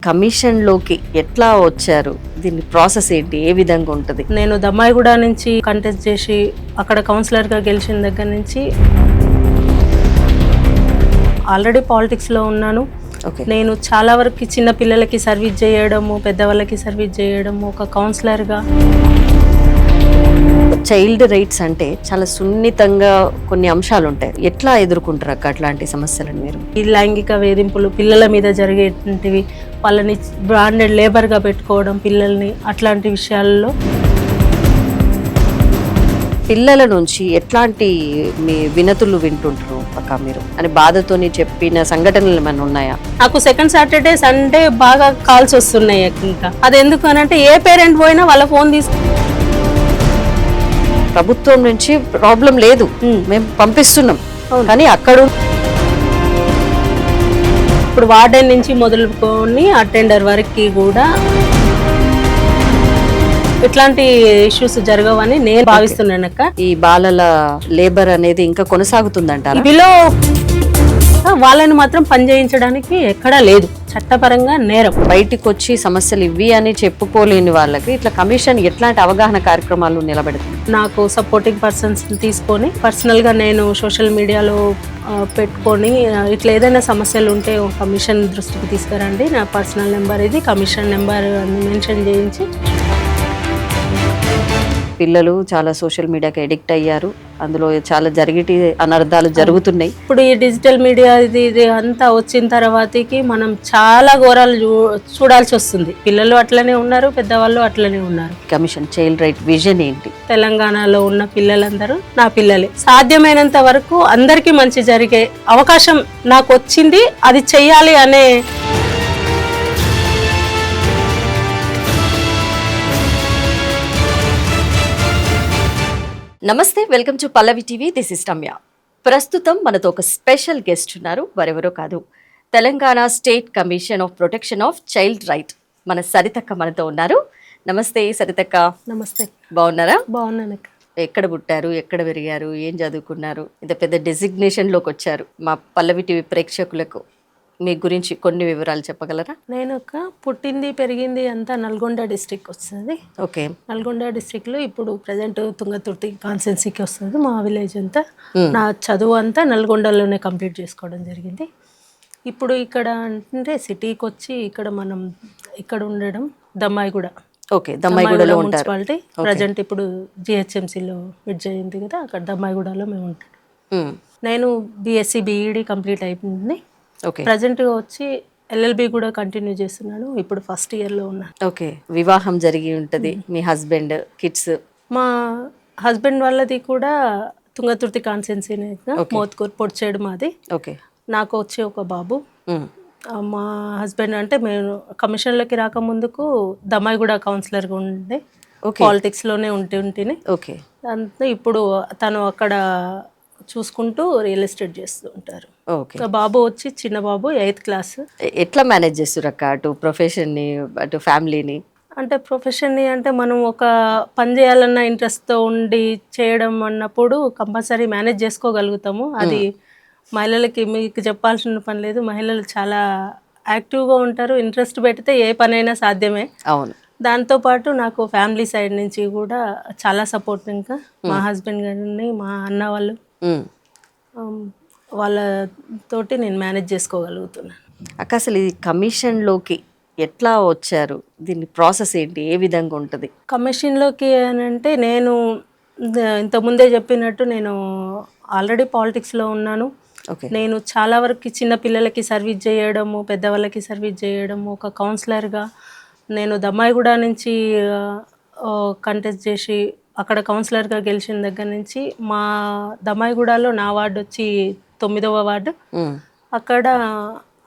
కమిషన్‌లోకి ఎట్లా వచ్చారు? దీని ప్రాసెస్ ఏంటి? ఏ విధంగా ఉంటది? నేను దమ్మాయిగూడ నుంచి కంటెస్ట్ చేసి అక్కడ కౌన్సిలర్గా గెలిచిన దగ్గర నుంచి ఆల్రెడీ పాలిటిక్స్లో ఉన్నాను. ఓకే. నేను చాలా వరకు చిన్న పిల్లలకి సర్వీస్ చేయడము, పెద్దవాళ్ళకి సర్వీస్ చేయడము, ఒక కౌన్సిలర్గా. చైల్డ్ రైట్స్ అంటే చాలా సున్నితంగా కొన్ని అంశాలు ఉంటాయి. ఎట్లా ఎదుర్కొంటారు అక్క అట్లాంటి సమస్యలను మీరు? ఈ లైంగిక వేధింపులు పిల్లల మీద జరిగేటువంటివి, వాళ్ళని బ్రాండెడ్ లేబర్గా పెట్టుకోవడం పిల్లల్ని, అట్లాంటి విషయాల్లో పిల్లల నుంచి ఎట్లాంటి మీ వినతులు వింటుంటారు అక్క మీరు? అని బాధతోని చెప్పిన సంఘటనలు ఏమైనా ఉన్నాయా? నాకు సెకండ్ సాటర్డే సండే బాగా కాల్స్ వస్తున్నాయి. ఇంకా అది ఎందుకు అనంటే ఏ పేరెంట్ పోయినా వాళ్ళ ఫోన్ ప్రభుత్వం నుంచి ప్రాబ్లం లేదు, మేము పంపిస్తున్నాం, కానీ అక్కడ ఇప్పుడు వార్డెన్ నుంచి మొదలుకొని అటెండర్ వరకు కూడా ఇట్లాంటి ఇష్యూస్ జరగవని నేను భావిస్తున్నాను అక్క. ఈ బాలల లేబర్ అనేది ఇంకా కొనసాగుతుందంటారా? ఇవిలో వాళ్ళని మాత్రం పనిచేయించడానికి ఎక్కడా లేదు, చట్టపరంగా నేరం. బయటికి వచ్చి సమస్యలు ఇవి అని చెప్పుకోలేని వాళ్ళకి ఇట్లా కమిషన్ ఎట్లాంటి అవగాహన కార్యక్రమాలు నిలబెడుతుంది? నాకు సపోర్టింగ్ పర్సన్స్ తీసుకొని పర్సనల్గా నేను సోషల్ మీడియాలో పెట్టుకొని ఇట్లా ఏదైనా సమస్యలు ఉంటే కమిషన్ దృష్టికి తీసుకురండి, నా పర్సనల్ నెంబర్ ఇది, కమిషన్ నెంబర్ మెన్షన్ చేయించి. పిల్లలు చాలా సోషల్ మీడియాకి ఎడిక్ట్ అయ్యారు, అందులో చాలా అనర్థాలు జరుగుతున్నాయి. ఇప్పుడు ఈ డిజిటల్ మీడియా ఇది అంతా వచ్చిన తర్వాతకి మనం చాలా ఘోరాలు చూడాల్సి వస్తుంది. పిల్లలు అట్లనే ఉన్నారు, పెద్దవాళ్ళు అట్లనే ఉన్నారు. కమిషన్ చైల్డ్ రైట్ విజన్ ఏంటి? తెలంగాణలో ఉన్న పిల్లలందరూ నా పిల్లలే. సాధ్యమైనంత వరకు అందరికీ మంచి జరిగే అవకాశం నాకు వచ్చింది, అది చెయ్యాలి అనే. నమస్తే, welcome to Pallavi TV. This is Ramya. ప్రస్తుతం మనతో ఒక స్పెషల్ గెస్ట్ ఉన్నారు, మరెవరో కాదు, Telangana state commission of protection of child right మన సరితక్క మనతో ఉన్నారు. నమస్తే సరితక్క. నమస్తే. బాగున్నారా? బాగున్నాను. ఎక్కడ పుట్టారు, ఎక్కడ పెరిగారు, ఏం చదువుకున్నారు, ఇంత పెద్ద డెసిగ్నేషన్లోకి వచ్చారు? మా పల్లవి టీవీ ప్రేక్షకులకు మీ గురించి కొన్ని వివరాలు చెప్పగలరా? నేను పుట్టింది పెరిగింది అంతా నల్గొండ డిస్ట్రిక్ట్ వస్తుంది. ఓకే. నల్గొండ డిస్ట్రిక్ట్లో ఇప్పుడు ప్రజెంట్ తుంగతుర్తి కాన్స్టెన్సీకి వస్తుంది మా విలేజ్ అంతా. నా చదువు అంతా నల్గొండలోనే కంప్లీట్ చేసుకోవడం జరిగింది. ఇప్పుడు ఇక్కడ అంటే సిటీకి వచ్చి మనం ఇక్కడ ఉండడం దమ్మాయిగూడ. ఓకే, దమ్మాయిగూడలో మున్సిపాలిటీ. ప్రజెంట్ ఇప్పుడు జిహెచ్ఎంసీలో మిడ్ అయింది కదా, అక్కడ దమ్మాయిగూడలో మేము ఉంటాం. నేను బీఎస్సీ బీఈడి కంప్లీట్ అయిపోయింది. ప్రజెంట్ వచ్చి ఎల్ఎల్బి కూడా కంటిన్యూ చేస్తున్నాను, ఇప్పుడు ఫస్ట్ ఇయర్లో ఉన్నాను. ఓకే. వివాహం జరిగి ఉంటుంది, మీ హస్బెండ్, కిడ్స్? మా హస్బెండ్ వాళ్ళది కూడా తుంగతుర్తి కాన్స్టెన్సీనే, మోత్కూర్ పొడిచేడు మాది. ఓకే. నాకు వచ్చి ఒక బాబు. మా హస్బెండ్ అంటే మేము కమిషన్లోకి రాకముందుకు దమ్మాయిగూడ కౌన్సిలర్గా ఉండే, పాలిటిక్స్లోనే ఉంటేనే. ఓకే. అంతే. ఇప్పుడు తను అక్కడ చూసుకుంటూ రియల్ ఎస్టేట్ చేస్తూ ఉంటారు. బాబు వచ్చి చిన్న బాబు 8th క్లాస్. ఎట్లా మేనేజ్ చేస్తారు అక్క అటు ప్రొఫెషన్ని అటు ఫ్యామిలీని? అంటే ప్రొఫెషన్ని అంటే మనం ఒక పని చేయాలన్న ఇంట్రెస్ట్తో ఉండి చేయడం అన్నప్పుడు కంపల్సరీ మేనేజ్ చేసుకోగలుగుతాము. అది మహిళలకి మీకు చెప్పాల్సిన పని లేదు. మహిళలు చాలా యాక్టివ్గా ఉంటారు, ఇంట్రెస్ట్ పెడితే ఏ పనైనా సాధ్యమే. అవును. దాంతోపాటు నాకు ఫ్యామిలీ సైడ్ నుంచి కూడా చాలా సపోర్ట్. ఇంకా మా హస్బెండ్ గారిని, మా అన్న వాళ్ళు, వాళ్ళతోటి నేను మేనేజ్ చేసుకోగలుగుతున్నాను. అక్క అసలు ఈ కమిషన్లోకి ఎట్లా వచ్చారు? దీని ప్రాసెస్ ఏంటి? ఏ విధంగా ఉంటుంది? కమిషన్లోకి అని అంటే నేను ఇంతకుముందే చెప్పినట్టు నేను ఆల్రెడీ పాలిటిక్స్లో ఉన్నాను. నేను చాలా వరకు చిన్న పిల్లలకి సర్వీస్ చేయడము, పెద్దవాళ్ళకి సర్వీస్ చేయడము, ఒక కౌన్సిలర్గా నేను దమ్మాయిగూడ నుంచి కంటెస్ట్ చేసి అక్కడ కౌన్సిలర్గా గెలిచిన దగ్గర నుంచి మా దమ్మాయిగూడలో నా వార్డు వచ్చి 9వ వార్డు. అక్కడ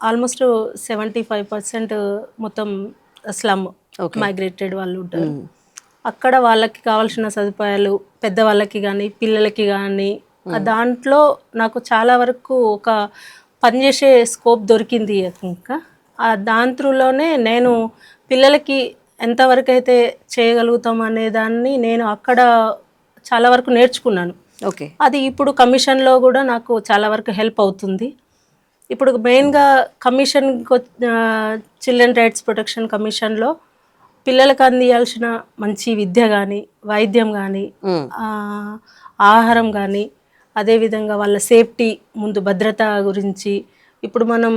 ఆల్మోస్ట్ 75% మొత్తం స్లమ్ మైగ్రేటెడ్ వాళ్ళు ఉంటారు. అక్కడ వాళ్ళకి కావాల్సిన సదుపాయాలు పెద్దవాళ్ళకి కానీ పిల్లలకి కానీ దాంట్లో నాకు చాలా వరకు ఒక పనిచేసే స్కోప్ దొరికింది. ఇంకా దాంట్లోనే నేను పిల్లలకి ఎంతవరకు అయితే చేయగలుగుతాం అనే దాన్ని నేను అక్కడ చాలా వరకు నేర్చుకున్నాను. ఓకే. అది ఇప్పుడు కమిషన్లో కూడా నాకు చాలా వరకు హెల్ప్ అవుతుంది. ఇప్పుడు మెయిన్గా కమిషన్ చిల్డ్రన్ రైట్స్ ప్రొటెక్షన్ కమిషన్లో పిల్లలకు అందియాల్సిన మంచి విద్య కానీ, వైద్యం కానీ, ఆహారం కానీ, అదేవిధంగా వాళ్ళ సేఫ్టీ, ముందు భద్రత గురించి ఇప్పుడు మనం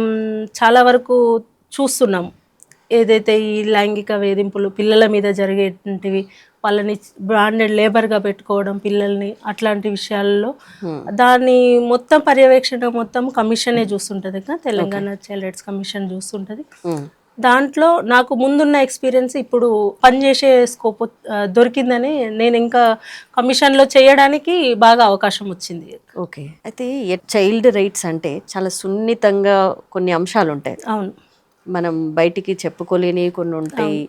చాలా వరకు చూస్తున్నాం. ఏదైతే ఈ లైంగిక వేధింపులు పిల్లల మీద జరిగేటివి, వాళ్ళని బ్రాండెడ్ లేబర్గా పెట్టుకోవడం పిల్లల్ని, అట్లాంటి విషయాల్లో దాన్ని మొత్తం పర్యవేక్షణ మొత్తం కమిషనే చూస్తుంటుంది కదా, తెలంగాణ చైల్డ్ రైట్స్ కమిషన్ చూస్తుంటుంది. దాంట్లో నాకు ముందున్న ఎక్స్పీరియన్స్ ఇప్పుడు పనిచేసే స్కోప్ దొరికిందని నేను ఇంకా కమిషన్లో చేయడానికి బాగా అవకాశం వచ్చింది. ఓకే, అయితే చైల్డ్ రైట్స్ అంటే చాలా సున్నితంగా కొన్ని అంశాలు ఉంటాయి. అవును, మనం బయటికి చెప్పుకోలేని కొన్ని ఉంటాయి.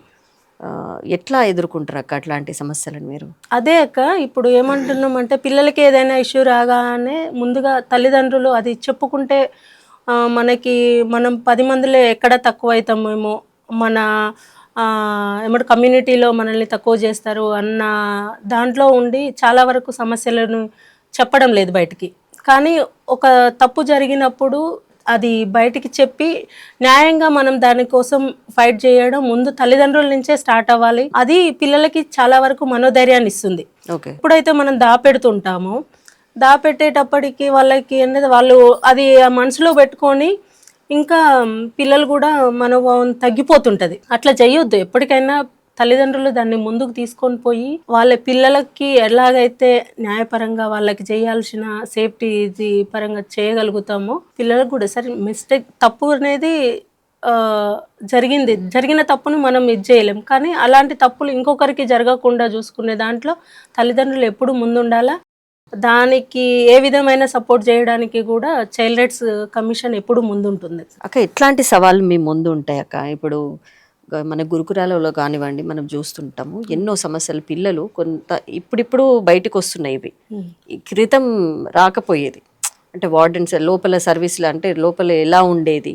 ఎట్లా ఎదుర్కొంటారు అక్క అట్లాంటి సమస్యలను మీరు? అదే అక్క, ఇప్పుడు ఏమంటున్నామంటే పిల్లలకి ఏదైనా ఇష్యూ రాగానే ముందుగా తల్లిదండ్రులు అది చెప్పుకుంటే మనం 10 మందిలో ఎక్కడ తక్కువ అవుతామేమో, మన ఏమంటే కమ్యూనిటీలో మనల్ని తక్కువ చేస్తారు అన్న దాంట్లో ఉండి చాలా వరకు సమస్యలను చెప్పడం లేదు బయటికి. కానీ ఒక తప్పు జరిగినప్పుడు అది బయటికి చెప్పి న్యాయంగా మనం దానికోసం ఫైట్ చేయడం ముందు తల్లిదండ్రుల నుంచే స్టార్ట్ అవ్వాలి. అది పిల్లలకి చాలా వరకు మనోధైర్యాన్ని ఇస్తుంది. ఎప్పుడైతే మనం దాపెడుతుంటామో, దాపెట్టేటప్పటికి వాళ్ళకి అనేది వాళ్ళు అది మనసులో పెట్టుకొని ఇంకా పిల్లలు కూడా మనోభావం తగ్గిపోతుంటుంది. అట్లా చేయొద్దు. ఎప్పటికైనా తల్లిదండ్రులు దాన్ని ముందుకు తీసుకొని పోయి వాళ్ళ పిల్లలకి ఎలాగైతే న్యాయపరంగా వాళ్ళకి చేయాల్సిన సేఫ్టీ పరంగా చేయగలుగుతామో పిల్లలకు కూడా సరే మిస్టేక్ తప్పు అనేది జరిగిన తప్పును మనం ఇది చేయలేం. కానీ అలాంటి తప్పులు ఇంకొకరికి జరగకుండా చూసుకునే దాంట్లో తల్లిదండ్రులు ఎప్పుడు ముందుండాలా. దానికి ఏ విధమైన సపోర్ట్ చేయడానికి కూడా చైల్డ్ రైట్స్ కమిషన్ ఎప్పుడు ముందుంటుంది. అక్క ఎట్లాంటి సవాళ్ళు మీ ముందు ఉంటాయి అక్క? ఇప్పుడు మన గురుకులాలలో కానివ్వండి మనం చూస్తుంటాము ఎన్నో సమస్యలు. పిల్లలు కొంత ఇప్పుడిప్పుడు బయటకు వస్తున్నాయి. ఇవి క్రితం రాకపోయేది. అంటే వార్డెన్స్ లోపల సర్వీసులు అంటే లోపల ఎలా ఉండేది,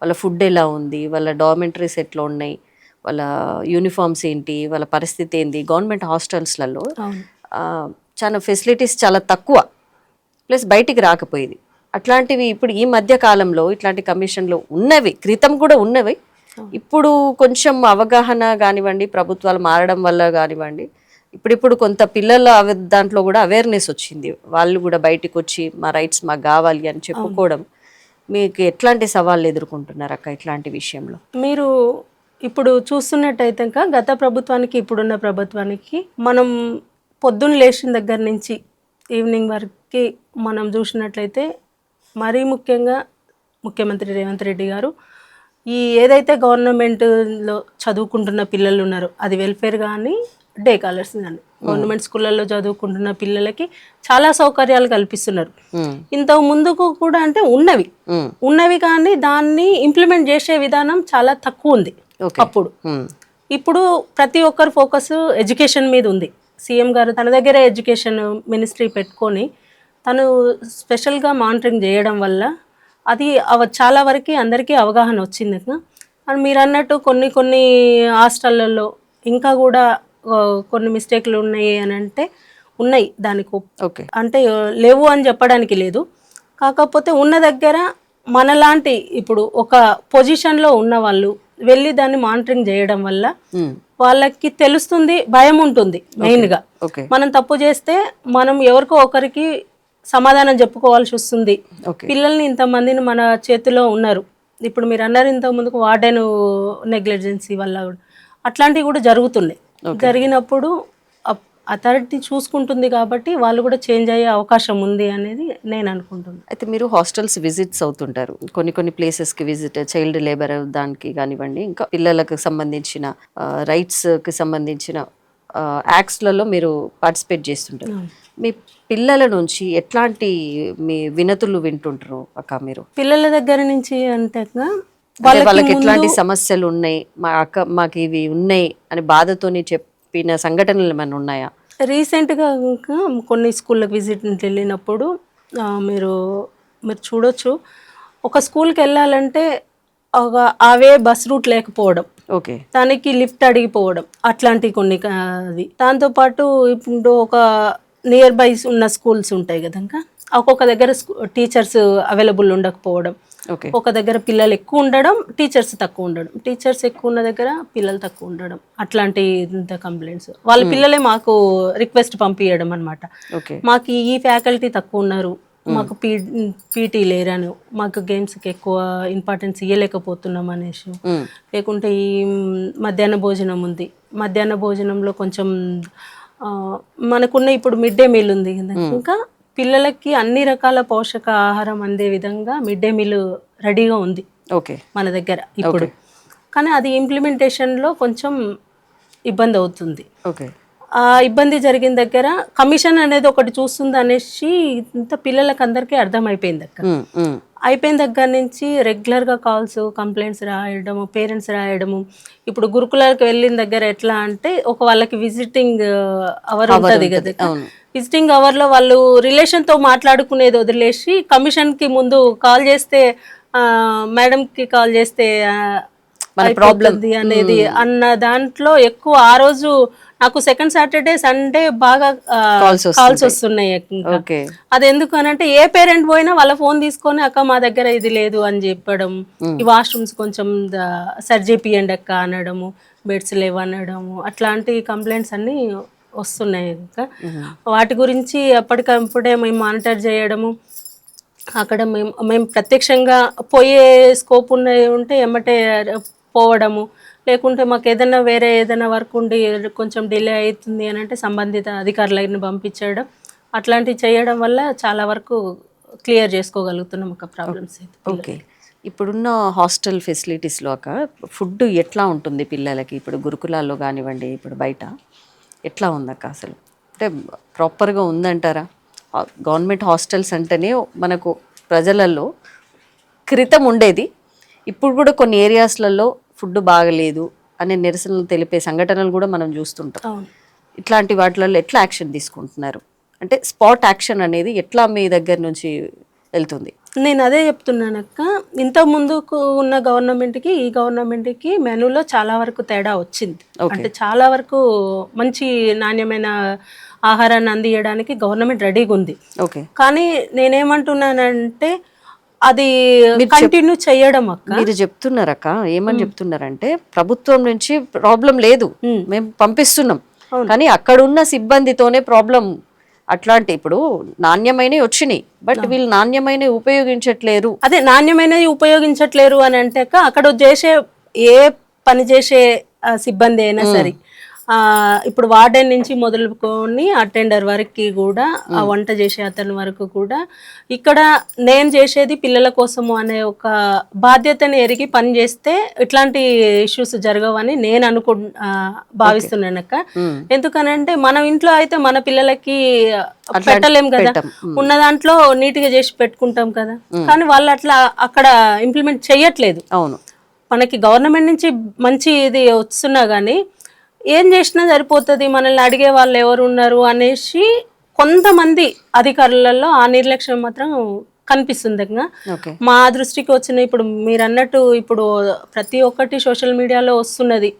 వాళ్ళ ఫుడ్ ఎలా ఉంది, వాళ్ళ డార్మెంటరీస్ ఎట్లా ఉన్నాయి, వాళ్ళ యూనిఫామ్స్ ఏంటి, వాళ్ళ పరిస్థితి ఏంటి. గవర్నమెంట్ హాస్టల్స్లలో చాలా ఫెసిలిటీస్ చాలా తక్కువ, ప్లస్ బయటికి రాకపోయేది. అట్లాంటివి ఇప్పుడు ఈ మధ్య కాలంలో ఇట్లాంటి కమిషన్లు ఉన్నవి, క్రితం కూడా ఉన్నవి. ఇప్పుడు కొంచెం అవగాహన కానివ్వండి, ప్రభుత్వాలు మారడం వల్ల కానివ్వండి, ఇప్పుడిప్పుడు కొంత పిల్లల దాంట్లో కూడా అవేర్నెస్ వచ్చింది. వాళ్ళు కూడా బయటకు వచ్చి మా రైట్స్ మాకు కావాలి అని చెప్పుకోవడం. మీకు ఎట్లాంటి సవాళ్ళు ఎదుర్కొంటున్నారు అక్క ఇట్లాంటి విషయంలో? మీరు ఇప్పుడు చూస్తున్నట్టయితే గత ప్రభుత్వానికి ఇప్పుడున్న ప్రభుత్వానికి మనం పొద్దున్న లేచిన దగ్గర నుంచి ఈవినింగ్ వరకు మనం చూసినట్లయితే మరీ ముఖ్యంగా ముఖ్యమంత్రి రేవంత్ రెడ్డి గారు ఈ ఏదైతే గవర్నమెంట్లో చదువుకుంటున్న పిల్లలు ఉన్నారో, అది వెల్ఫేర్ కానీ డే కాలర్స్ కానీ, గవర్నమెంట్ స్కూళ్ళల్లో చదువుకుంటున్న పిల్లలకి చాలా సౌకర్యాలు కల్పిస్తున్నారు. ఇంతకు ముందుకు కూడా అంటే ఉన్నవి కానీ దాన్ని ఇంప్లిమెంట్ చేసే విధానం చాలా తక్కువ ఉంది అప్పుడు. ఇప్పుడు ప్రతి ఒక్కరు ఫోకస్ ఎడ్యుకేషన్ మీద ఉంది. సీఎం గారు తన దగ్గర ఎడ్యుకేషన్ మినిస్ట్రీ పెట్టుకొని తను స్పెషల్గా మానిటరింగ్ చేయడం వల్ల అది చాలా వరకు అందరికీ అవగాహన వచ్చింది. అని మీరు అన్నట్టు కొన్ని హాస్టళ్ళల్లో ఇంకా కూడా కొన్ని మిస్టేక్లు ఉన్నాయి అని అంటే ఉన్నాయి. దానికి అంటే లేవు అని చెప్పడానికి లేదు. కాకపోతే ఉన్న దగ్గర మనలాంటి ఇప్పుడు ఒక పొజిషన్లో ఉన్న వాళ్ళు వెళ్ళి దాన్ని మానిటరింగ్ చేయడం వల్ల వాళ్ళకి తెలుస్తుంది, భయం ఉంటుంది. మెయిన్గా మనం తప్పు చేస్తే మనం ఎవరికో ఒకరికి సమాధానం చెప్పుకోవాల్సి వస్తుంది. పిల్లల్ని ఇంతమందిని మన చేతిలో ఉన్నారు. ఇప్పుడు మీరు అన్నారు ఇంతకు ముందుకు వార్డెన్ నెగ్లిజెన్సీ వల్ల అట్లాంటివి కూడా జరుగుతున్నాయి. జరిగినప్పుడు అథారిటీ చూసుకుంటుంది కాబట్టి వాళ్ళు కూడా చేంజ్ అయ్యే అవకాశం ఉంది అనేది నేను అనుకుంటున్నాను. అయితే మీరు హాస్టల్స్ విజిట్స్ అవుతుంటారు, కొన్ని ప్లేసెస్కి విజిట్, చైల్డ్ లేబర్ దానికి కానివ్వండి, ఇంకా పిల్లలకు సంబంధించిన రైట్స్కి సంబంధించిన యాక్ట్స్లలో మీరు పార్టిసిపేట్ చేస్తుంటారు. మీ పిల్లల నుంచి ఎట్లాంటి మీ వినతులు వింటుంటారు అక్క మీరు? పిల్లల దగ్గర నుంచి అంటే వాళ్ళకి ఎట్లాంటి సమస్యలు ఉన్నాయి, మాకు ఇవి ఉన్నాయి అని బాధతోని చెప్పిన సంఘటనలు ఏమైనా ఉన్నాయా? రీసెంట్గా కొన్ని స్కూళ్ళకి విజిట్ వెళ్ళినప్పుడు మీరు చూడొచ్చు, ఒక స్కూల్కి వెళ్ళాలంటే ఒక అవే బస్ రూట్ లేకపోవడం, దానికి లిఫ్ట్ అడిగిపోవడం, అట్లాంటి కొన్ని అది. దాంతోపాటు ఇప్పుడు ఒక నియర్ బై ఉన్న స్కూల్స్ ఉంటాయి కదా, ఇంకా ఒక్కొక్క దగ్గర టీచర్స్ అవైలబుల్ ఉండకపోవడం, ఓకే. ఒక దగ్గర పిల్లలు ఎక్కువ ఉండడం, టీచర్స్ తక్కువ ఉండడం, టీచర్స్ ఎక్కువ ఉన్న దగ్గర పిల్లలు తక్కువ ఉండడం, అట్లాంటి కంప్లైంట్స్. వాళ్ళ పిల్లలే మాకు రిక్వెస్ట్ పంపించడం అనమాట, ఓకే. మాకు ఈ ఫ్యాకల్టీ తక్కువ ఉన్నారు, మాకు పీటీ లేరని, మాకు గేమ్స్కి ఎక్కువ ఇంపార్టెన్స్ ఇవ్వలేకపోతున్నాం అనేసి, లేకుంటే ఈ మధ్యాహ్న భోజనం ఉంది, మధ్యాహ్న భోజనంలో కొంచెం మనకున్న ఇప్పుడు మిడ్ డే మీల్ ఉంది కదా, ఇంకా పిల్లలకి అన్ని రకాల పోషక ఆహారం అందే విధంగా మిడ్ డే మీల్ రెడీగా ఉంది ఓకే మన దగ్గర ఇప్పుడు. కానీ అది ఇంప్లిమెంటేషన్లో కొంచెం ఇబ్బంది అవుతుంది. ఓకే. ఆ ఇబ్బంది జరిగిన దగ్గర కమిషన్ అనేది ఒకటి చూస్తుంది అనేసి ఇంత పిల్లలకి అందరికీ అర్థమైపోయింది అక్క. అయిపోయిన దగ్గర నుంచి రెగ్యులర్గా కాల్స్, కంప్లైంట్స్ రాయడము, పేరెంట్స్ రాయడము. ఇప్పుడు గురుకులాలకు వెళ్ళిన దగ్గర ఎట్లా అంటే ఒక వాళ్ళకి విజిటింగ్ అవర్ ఉంటుంది కదా, విజిటింగ్ అవర్లో వాళ్ళు రిలేషన్తో మాట్లాడుకునేది వదిలేసి కమిషన్కి ముందు కాల్ చేస్తే మేడంకి కాల్ చేస్తే ప్రాబ్లం అనేది అన్న దాంట్లో ఎక్కువ. ఆ రోజు నాకు సెకండ్ సాటర్డే సండే బాగా కాల్స్ వస్తున్నాయి. అది ఎందుకు అని అంటే ఏ పేరెంట్ పోయినా వాళ్ళ ఫోన్ తీసుకొని అక్క మా దగ్గర ఇది లేదు అని చెప్పడం, ఈ వాష్రూమ్స్ కొంచెం సరి చేపియండి అక్క అనడము, బెడ్స్ లేవనడము, అట్లాంటి కంప్లైంట్స్ అన్నీ వస్తున్నాయి. ఇంకా వాటి గురించి అప్పటికప్పుడే మేము మానిటర్ చేయడము, అక్కడ మేము ప్రత్యక్షంగా పోయే స్కోప్ ఉంటే ఎమ్మటే పోవడము, లేకుంటే మాకు ఏదైనా వేరే ఏదైనా వర్క్ ఉండి కొంచెం డిలే అవుతుంది అని అంటే సంబంధిత అధికారులను పంపించడం, అట్లాంటివి చేయడం వల్ల చాలా వరకు క్లియర్ చేసుకోగలుగుతున్నాం ఒక ప్రాబ్లమ్స్. ఓకే. ఇప్పుడున్న హాస్టల్ ఫెసిలిటీస్లో ఒక ఫుడ్ ఎట్లా ఉంటుంది పిల్లలకి? ఇప్పుడు గురుకులాల్లో కానివ్వండి, ఇప్పుడు బయట ఎట్లా ఉందక్క అసలు? అంటే ప్రాపర్గా ఉందంటారా? గవర్నమెంట్ హాస్టల్స్ అంటేనే మనకు ప్రజలలో క్రితం ఉండేది, ఇప్పుడు కూడా కొన్ని ఏరియాస్లలో ఫుడ్ బాగలేదు అనే నిరసనలు తెలిపే సంఘటనలు కూడా మనం చూస్తుంటాం. ఇట్లాంటి వాటిలలో ఎట్లా యాక్షన్ తీసుకుంటున్నారు? అంటే స్పాట్ యాక్షన్ అనేది ఎట్లా మీ దగ్గర నుంచి వెళ్తుంది? నేను అదే చెప్తున్నాను అక్క, ఇంత ముందుకు ఉన్న గవర్నమెంట్కి ఈ గవర్నమెంట్కి మెనూలో చాలా వరకు తేడా వచ్చింది. అంటే చాలా వరకు మంచి నాణ్యమైన ఆహారాన్ని అందించడానికి గవర్నమెంట్ రెడీగా ఉంది. కానీ నేనేమంటున్నానంటే అది కంటిన్యూ చేయడం అక్క. మీరు చెప్తున్నారక్క, ఏమని చెప్తున్నారంటే ప్రభుత్వం నుంచి ప్రాబ్లం లేదు, మేము పంపిస్తున్నాం, కానీ అక్కడ ఉన్న సిబ్బందితోనే ప్రాబ్లం. అట్లాంటి ఇప్పుడు నాణ్యమైనవి వచ్చినాయి, బట్ వీళ్ళు నాణ్యమైనవి ఉపయోగించట్లేరు. అదే నాణ్యమైనవి ఉపయోగించట్లేరు అని అంటే అక్కడ చేసే ఏ పని చేసే సిబ్బంది అయినా సరే, ఇప్పుడు వార్డెన్ నుంచి మొదలుకొని అటెండర్ వరకు కూడా, ఆ వంట చేసే అతని వరకు కూడా, ఇక్కడ నేను చేసేది పిల్లల కోసము అనే ఒక బాధ్యతని ఎరిగి పని చేస్తే ఇట్లాంటి ఇష్యూస్ జరగవని నేను భావిస్తున్నానక్క. ఎందుకనంటే మనం ఇంట్లో అయితే మన పిల్లలకి పెట్టలేం కదా, ఉన్న దాంట్లో నీట్గా చేసి పెట్టుకుంటాం కదా, కానీ వాళ్ళు అట్లా అక్కడ ఇంప్లిమెంట్ చెయ్యట్లేదు. అవును, మనకి గవర్నమెంట్ నుంచి మంచి ఇది వస్తున్నా కానీ ఏం చేసినా సరిపోతుంది, మనల్ని అడిగే వాళ్ళు ఎవరు ఉన్నారు అనేసి కొంతమంది అధికారులలో ఆ నిర్లక్ష్యం మాత్రం కనిపిస్తుంది. మా దృష్టికి వచ్చిన ఇప్పుడు మీరు అన్నట్టు ఇప్పుడు ప్రతి ఒక్కటి సోషల్ మీడియాలో వస్తున్నది,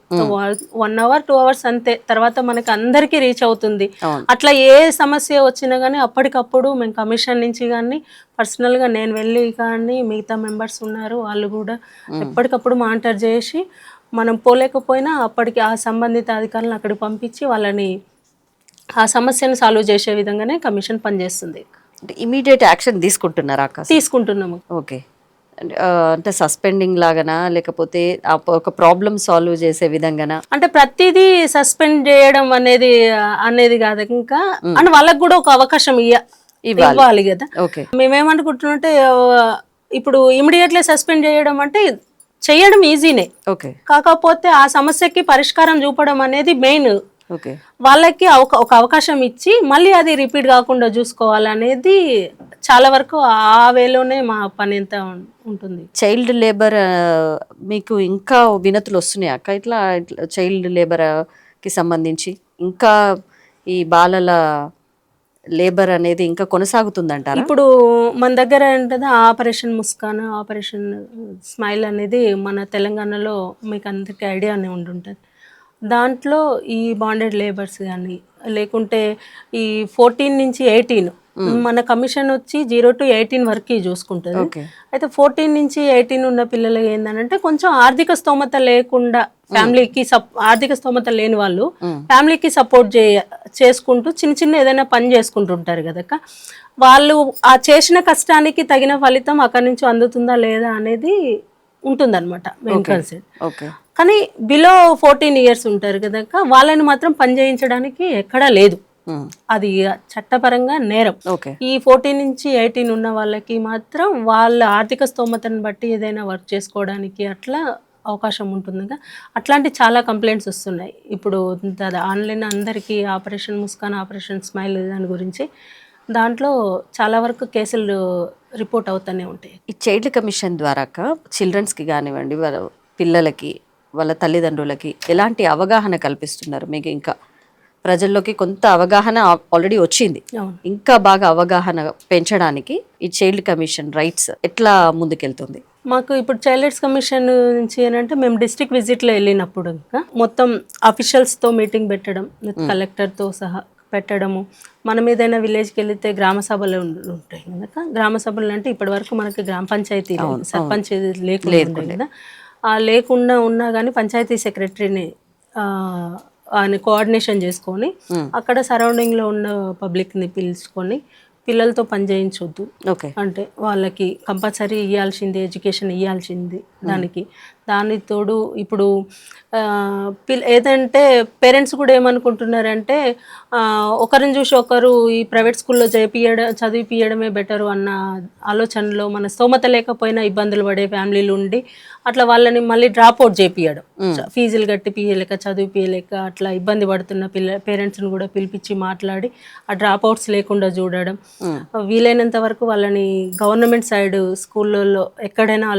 1 hour 2 hours అంతే, తర్వాత మనకి అందరికీ రీచ్ అవుతుంది. అట్లా ఏ సమస్య వచ్చినా కానీ అప్పటికప్పుడు మేము కమిషన్ నుంచి కానీ పర్సనల్గా నేను వెళ్ళి కానీ మిగతా మెంబర్స్ ఉన్నారు వాళ్ళు కూడా ఎప్పటికప్పుడు మానిటర్ చేసి, మనం పోలేకపోయినా అప్పటికి ఆ సంబంధిత అధికారులను అక్కడికి పంపించి వాళ్ళని ఆ సమస్యను సాల్వ్ చేసే విధంగానే కమిషన్ పనిచేస్తుంది. ఇమీడియట్ యాక్షన్ తీసుకుంటున్నారా? తీసుకుంటున్నాము. ఓకే. అంటే సస్పెండింగ్ లాగానా, లేకపోతే ఒక ప్రాబ్లమ్ సాల్వ్ చేసే విధంగానా? అంటే ప్రతిదీ సస్పెండ్ చేయడం అనేది కాదు, ఇంకా అంటే వాళ్ళకి కూడా ఒక అవకాశం ఇవ్వాలి కదా. మేమేమనుకుంటున్నట్టే ఇప్పుడు ఇమీడియట్లీ సస్పెండ్ చేయడం అంటే చేయడం ఈజీనే, కాకపోతే ఆ సమస్యకి పరిష్కారం చూపడం అనేది మెయిన్. వాళ్ళకి ఒక అవకాశం ఇచ్చి మళ్ళీ అది రిపీట్ కాకుండా చూసుకోవాలనేది చాలా వరకు ఆ వేలోనే మా పని ఎంత ఉంటుంది. చైల్డ్ లేబర్ మీకు ఇంకా వినతులు వస్తున్నాయి అక్క? ఇట్లా చైల్డ్ లేబర్ కి సంబంధించి ఇంకా ఈ బాలల లేబర్ అనేది ఇంకా కొనసాగుతుందంటారా? ఇప్పుడు మన దగ్గర ఏంటంటే ఆపరేషన్ ముస్కాన్, ఆపరేషన్ స్మైల్ అనేది మన తెలంగాణలో మీకు అందరికీ ఐడియానే ఉండుంటుంది. దాంట్లో ఈ బాండెడ్ లేబర్స్ కానీ, లేకుంటే ఈ 14 నుంచి 18 మన కమిషన్ వచ్చి 0 to 18 వరకు చూసుకుంటుంది. ఓకే. అయితే 14 నుంచి 18 ఉన్న పిల్లలు ఏంటంటే కొంచెం ఆర్థిక స్తోమత లేకుండా ఫ్యామిలీకి ఆర్థిక స్తోమత లేని వాళ్ళు ఫ్యామిలీకి సపోర్ట్ చేసుకుంటూ చిన్న చిన్న ఏదైనా పని చేసుకుంటుంటారు కదక్క. వాళ్ళు ఆ చేసిన కష్టానికి తగిన ఫలితం అక్కడి నుంచి అందుతుందా లేదా అనేది ఉంటుందన్నమాట మెయిన్ కాన్సెప్ట్. ఓకే. కానీ బిలో 14 ఇయర్స్ ఉంటారు కదక్క, వాళ్ళని మాత్రం పని చేయించడానికి ఎక్కడా లేదు. అది చట్టపరంగా నేరం. ఓకే. ఈ 14 నుంచి 18 ఉన్న వాళ్ళకి మాత్రం వాళ్ళ ఆర్థిక స్తోమతను బట్టి ఏదైనా వర్క్ చేసుకోవడానికి అట్లా అవకాశం ఉంటుందిగా. అట్లాంటి చాలా కంప్లైంట్స్ వస్తున్నాయి ఇప్పుడు ఆన్లైన్ అందరికీ ఆపరేషన్ ముస్కాన్, ఆపరేషన్ స్మైల్ దాని గురించి. దాంట్లో చాలా వరకు కేసులు రిపోర్ట్ అవుతూనే ఉంటాయి. ఈ చైల్డ్ కమిషన్ ద్వారా చిల్డ్రన్స్కి కానివ్వండి, వాళ్ళ పిల్లలకి, వాళ్ళ తల్లిదండ్రులకి ఎలాంటి అవగాహన కల్పిస్తున్నారు? మీకు ఇంకా ప్రజల్లోకి కొంత అవగాహన ఆల్రెడీ వచ్చింది, ఇంకా బాగా అవగాహన పెంచడానికి ఈ చైల్డ్ కమిషన్ రైట్స్ ఎట్లా ముందుకెళ్తుంది? మాకు ఇప్పుడు చైల్డ్ రైట్స్ కమిషన్ నుంచి ఏంటంటే మేము డిస్ట్రిక్ట్ విజిట్లో వెళ్ళినప్పుడు ఇంకా మొత్తం అఫీషియల్స్తో మీటింగ్ పెట్టడం, కలెక్టర్తో సహా పెట్టడము. మనం ఏదైనా విలేజ్కి వెళితే గ్రామ సభలు ఉంటాయి కనుక, గ్రామ సభలు అంటే ఇప్పటి వరకు మనకి గ్రామ పంచాయతీ సర్పంచ్ లేకుండా కదా, లేకుండా ఉన్నా కానీ పంచాయతీ సెక్రటరీని ఆయన కోఆర్డినేషన్ చేసుకొని అక్కడ సరౌండింగ్లో ఉన్న పబ్లిక్ని పిలుచుకొని పిల్లలతో పని చేయించొద్దు. ఓకే. అంటే వాళ్ళకి కంపల్సరీ ఇవ్వాల్సింది ఎడ్యుకేషన్ ఇవ్వాల్సింది. దానికి తోడు ఇప్పుడు ఏదంటే పేరెంట్స్ కూడా ఏమనుకుంటున్నారంటే ఒకరిని చూసి ఒకరు ఈ ప్రైవేట్ స్కూల్లో చదివిపియడమే బెటరు అన్న ఆలోచనలో, మన స్తోమత లేకపోయినా ఇబ్బందులు పడే ఫ్యామిలీలు ఉండి అట్లా వాళ్ళని మళ్ళీ డ్రాప్ అవుట్ చేపియడం, ఫీజులు కట్టి పియలేక చదివిపియలేక అట్లా ఇబ్బంది పడుతున్న పేరెంట్స్ని కూడా పిలిపించి మాట్లాడి ఆ డ్రాప్ అవుట్స్ లేకుండా చూడడం. వీలైనంత వరకు వాళ్ళని గవర్నమెంట్ సైడ్ స్కూళ్ళల్లో ఎక్కడైనా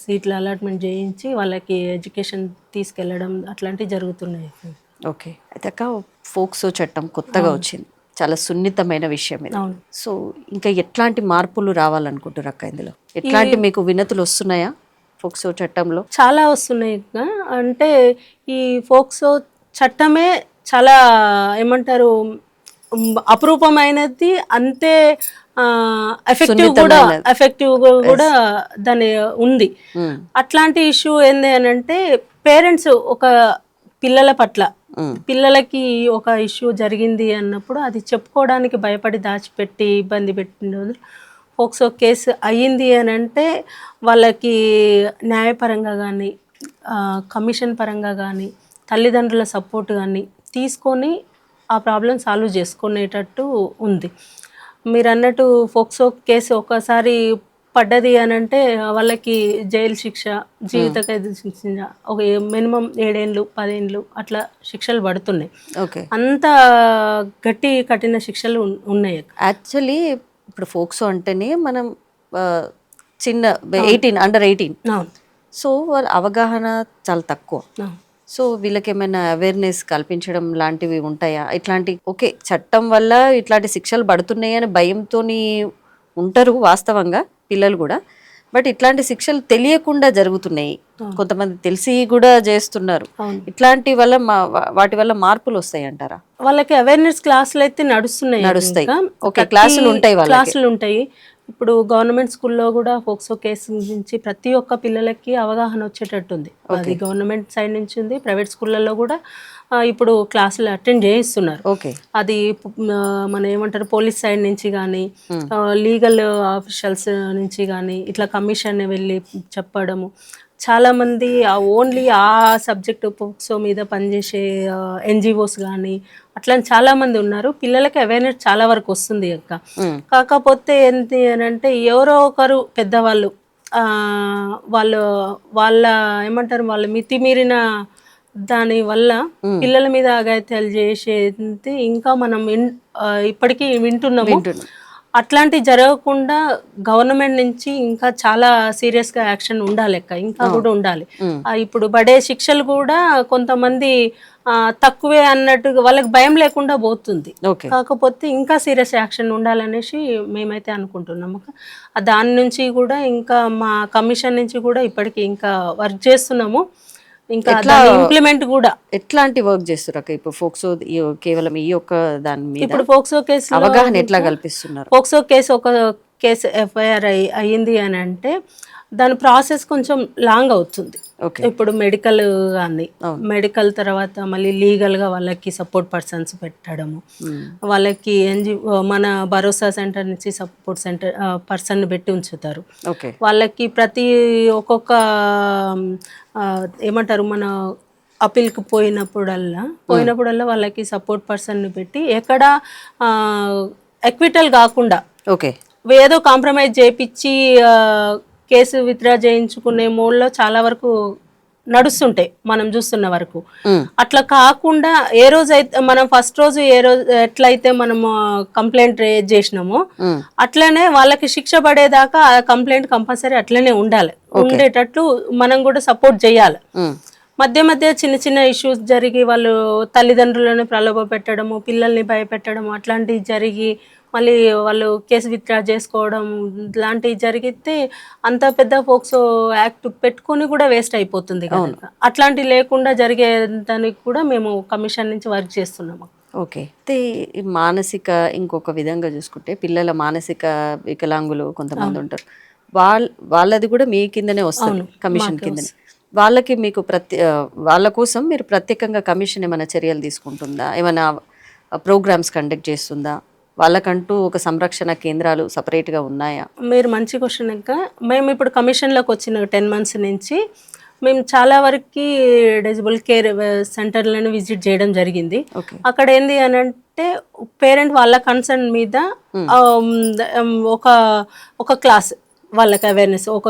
సీట్లు అలాట్మెంట్ చేయించి వాళ్ళకి ఎడ్యుకేషన్ తీసుకెళ్ళడం అట్లాంటివి జరుగుతున్నాయి. ఓకే. అయితే అక్క, ఫోక్సో చట్టం కొత్తగా వచ్చింది, చాలా సున్నితమైన విషయం ఇది. సో ఇంకా ఎట్లాంటి మార్పులు రావాలనుకుంటారు అక్క ఇందులో? ఎట్లాంటి మీకు వినతులు వస్తున్నాయా ఫోక్సో చట్టంలో? చాలా వస్తున్నాయి. అంటే ఈ ఫోక్సో చట్టమే చాలా ఏమంటారు అపురూపమైనది, అంతే ఎఫెక్టివ్ కూడా దాని ఉంది. అట్లాంటి ఇష్యూ ఏంది అని అంటే పేరెంట్స్ ఒక పిల్లల పట్ల, పిల్లలకి ఒక ఇష్యూ జరిగింది అన్నప్పుడు అది చెప్పుకోవడానికి భయపడి దాచిపెట్టి ఇబ్బంది పెట్టిన ఫోక్సో కేసు అయ్యింది అని అంటే వాళ్ళకి న్యాయపరంగా కానీ కమిషన్ పరంగా కానీ తల్లిదండ్రుల సపోర్ట్ కానీ తీసుకొని ఆ ప్రాబ్లం సాల్వ్ చేసుకునేటట్టు ఉంది. మీరు అన్నట్టు ఫోక్సో కేసు ఒకసారి పడ్డది అని అంటే వాళ్ళకి జైలు శిక్ష, జీవిత ఖైదు శిక్ష, ఒక మినిమం 7 ఏళ్ళు 10 ఏళ్ళు అట్లా శిక్షలు పడుతున్నాయి. అంత గట్టి కఠిన శిక్షలు ఉన్నాయి. యాక్చువల్లీ ఇప్పుడు ఫోక్సో అంటేనే మనం చిన్న 18 అండర్ 18, సో వాళ్ళ అవగాహన చాలా తక్కువ. సో వీళ్ళకి ఏమైనా అవేర్నెస్ కల్పించడం లాంటివి ఉంటాయా? ఇట్లాంటి ఓకే చట్టం వల్ల ఇట్లాంటి శిక్షలు పడుతున్నాయి అని భయంతో ఉంటారు వాస్తవంగా పిల్లలు కూడా, బట్ ఇట్లాంటి శిక్షలు తెలియకుండా జరుగుతున్నాయి, కొంతమంది తెలిసి కూడా చేస్తున్నారు. ఇట్లాంటి వల్ల వాటి వల్ల మార్పులు వస్తాయి అంటారా? వాళ్ళకి అవేర్నెస్ క్లాసులు అయితే నడుస్తాయి. ఓకే, క్లాసులు ఉంటాయి. ఇప్పుడు గవర్నమెంట్ స్కూల్లో కూడా ఫోక్సో కేసు గురించి ప్రతి ఒక్క పిల్లలకి అవగాహన వచ్చేటట్టుంది. అది గవర్నమెంట్ సైడ్ నుంచి ఉంది. ప్రైవేట్ స్కూళ్ళల్లో కూడా ఇప్పుడు క్లాసులు అటెండ్ చేయిస్తున్నారు. అది మన ఏమంటారు పోలీస్ సైడ్ నుంచి కానీ లీగల్ ఆఫీషియల్స్ నుంచి కానీ ఇట్లా కమిషన్ వెళ్ళి చెప్పడము. చాలామంది ఓన్లీ ఆ సబ్జెక్టు ఫోక్సో మీద పనిచేసే ఎన్జిఓస్ కానీ అట్లా చాలామంది ఉన్నారు. పిల్లలకి అవేర్నెస్ చాలా వరకు వస్తుంది అక్క. కాకపోతే ఏంటి అని అంటే ఎవరో ఒకరు పెద్దవాళ్ళు వాళ్ళ ఏమంటారు వాళ్ళ మితిమీరిన దాని వల్ల పిల్లల మీద అఘాయిత్యాలు చేసేది ఇంకా మనం ఇప్పటికీ వింటున్నాము. అట్లాంటి జరగకుండా గవర్నమెంట్ నుంచి ఇంకా చాలా సీరియస్గా యాక్షన్ ఉండాలి అక్క, ఇంకా కూడా ఉండాలి. ఇప్పుడు పడే శిక్షలు కూడా కొంతమంది తక్కువే అన్నట్టుగా వాళ్ళకి భయం లేకుండా పోతుంది. కాకపోతే ఇంకా సీరియస్ యాక్షన్ ఉండాలనేసి మేమైతే అనుకుంటున్నాము. దాని నుంచి కూడా ఇంకా మా కమిషన్ నుంచి కూడా ఇప్పటికీ ఇంకా వర్క్ చేస్తున్నాము. ఇంకా దాని ఇంప్లిమెంట్ కూడా. ఎట్లాంటి వర్క్ చేస్తారు అక్క? ఇప్పుడు ఫోక్సో కేవలం ఈ ఒక్క దాని మీద ఇప్పుడు ఫోక్సో కేసు అవగాహన ఎట్లా కల్పిస్తున్నారు? ఫోక్సో కేసు ఒక కేసు ఎఫ్ఐఆర్ అయ్యింది అని అంటే దాని ప్రాసెస్ కొంచెం లాంగ్ అవుతుంది. ఇప్పుడు మెడికల్ కానీ మెడికల్ తర్వాత మళ్ళీ లీగల్గా వాళ్ళకి సపోర్ట్ పర్సన్స్ పెట్టడము, వాళ్ళకి మన భరోసా సెంటర్ నుంచి సపోర్ట్ పర్సన్ పెట్టి ఉంచుతారు. వాళ్ళకి ప్రతి ఒక్కొక్క ఏమంటారు మన అప్పీల్కి పోయినప్పుడల్లా వాళ్ళకి సపోర్ట్ పర్సన్ని పెట్టి ఎక్కడ ఎక్విటల్ కాకుండా ఏదో కాంప్రమైజ్ చేయించి కేసు విత్డ్రా చేయించుకునే మోడ్లో చాలా వరకు నడుస్తుంటాయి మనం చూస్తున్న వరకు. అట్లా కాకుండా ఏ రోజు అయితే మనం ఫస్ట్ రోజు ఎట్లయితే మనం కంప్లైంట్ రేజ్ చేసినామో అట్లనే వాళ్ళకి శిక్ష పడేదాకా ఆ కంప్లైంట్ కంపల్సరీ అట్లనే ఉండేటట్లు మనం కూడా సపోర్ట్ చేయాలి. మధ్య మధ్య చిన్న చిన్న ఇష్యూస్ జరిగి వాళ్ళు తల్లిదండ్రులను ప్రలోభ పెట్టడము, పిల్లల్ని భయపెట్టడము అట్లాంటివి జరిగి మళ్ళీ వాళ్ళు కేసు విత్డ్రా చేసుకోవడం లాంటివి జరిగితే అంత పెద్ద ఫోక్సో యాక్ట్ పెట్టుకొని కూడా వేస్ట్ అయిపోతుంది కదా. అట్లాంటివి లేకుండా జరిగే దానికి కూడా మేము కమిషన్ నుంచి వర్క్ చేస్తున్నాము. ఓకే. అయితే మానసిక ఇంకొక విధంగా చూసుకుంటే పిల్లల మానసిక వికలాంగులు కొంతమంది ఉంటారు, వాళ్ళది కూడా మీ కిందనే వస్తుంది, కమిషన్ కిందనే. వాళ్ళకి మీకు వాళ్ళ కోసం మీరు ప్రత్యేకంగా కమిషన్ ఏమైనా చర్యలు తీసుకుంటుందా, ఏమైనా ప్రోగ్రామ్స్ కండక్ట్ చేస్తుందా? వాళ్ళకంటూ ఒక సంరక్షణ కేంద్రాలు సపరేట్గా ఉన్నాయా? మీరు మంచి క్వశ్చన్. ఇంకా మేము ఇప్పుడు కమిషన్లోకి వచ్చిన 10 months నుంచి మేము చాలా వరకు డిజబుల్ కేర్ సెంటర్లను విజిట్ చేయడం జరిగింది. అక్కడ ఏంది అని అంటే పేరెంట్ వాళ్ళ కన్సర్న్ మీద ఒక క్లాస్ వాళ్ళకి అవేర్నెస్, ఒక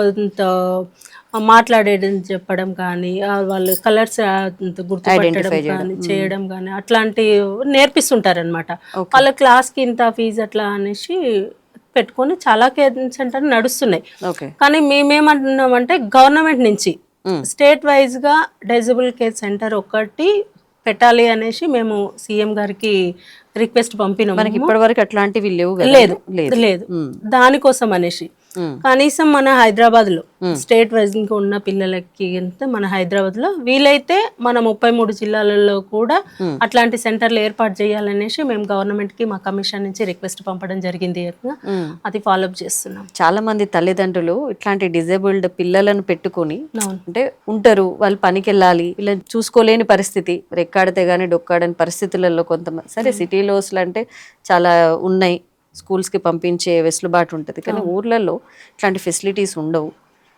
మాట్లాడేది చెప్పడం కానీ, వాళ్ళు కలర్స్ గుర్తుపట్టడం కానీ చేయడం కానీ అట్లాంటి నేర్పిస్తుంటారనమాట. వాళ్ళ క్లాస్కి ఇంత ఫీజు అట్లా అనేసి పెట్టుకొని చాలా కేర్ సెంటర్ నడుస్తున్నాయి. కానీ మేమేమంటున్నామంటే గవర్నమెంట్ నుంచి స్టేట్ వైజ్గా డిజబుల్ కేర్ సెంటర్ ఒకటి పెట్టాలి అనేసి మేము సీఎం గారికి రిక్వెస్ట్ పంపినాము. మనకి ఇప్పటివరకు అట్లాంటివి లేదు దానికోసం అనేసి కనీసం మన హైదరాబాద్లో స్టేట్ వైజ్ ఇంకా ఉన్న పిల్లలకి మన హైదరాబాద్లో వీలైతే మన 33 జిల్లాలలో కూడా అట్లాంటి సెంటర్లు ఏర్పాటు చేయాలనేసి మేము గవర్నమెంట్కి మా కమిషన్ నుంచి రిక్వెస్ట్ పంపడం జరిగింది. అది ఫాలోఅప్ చేస్తున్నాం. చాలా మంది తల్లిదండ్రులు ఇట్లాంటి డిజేబుల్డ్ పిల్లలను పెట్టుకొని అంటే ఉంటారు, వాళ్ళు పనికి వెళ్ళాలి, వీళ్ళని చూసుకోలేని పరిస్థితి, రెక్కాడితే గానీ డొక్కాడని పరిస్థితులలో కొంతమంది. సరే సిటీలో అంటే చాలా ఉన్నాయి, స్కూల్స్కి పంపించే వెసులుబాటు ఉంటుంది, కానీ ఊర్లలో ఇట్లాంటి ఫెసిలిటీస్ ఉండవు.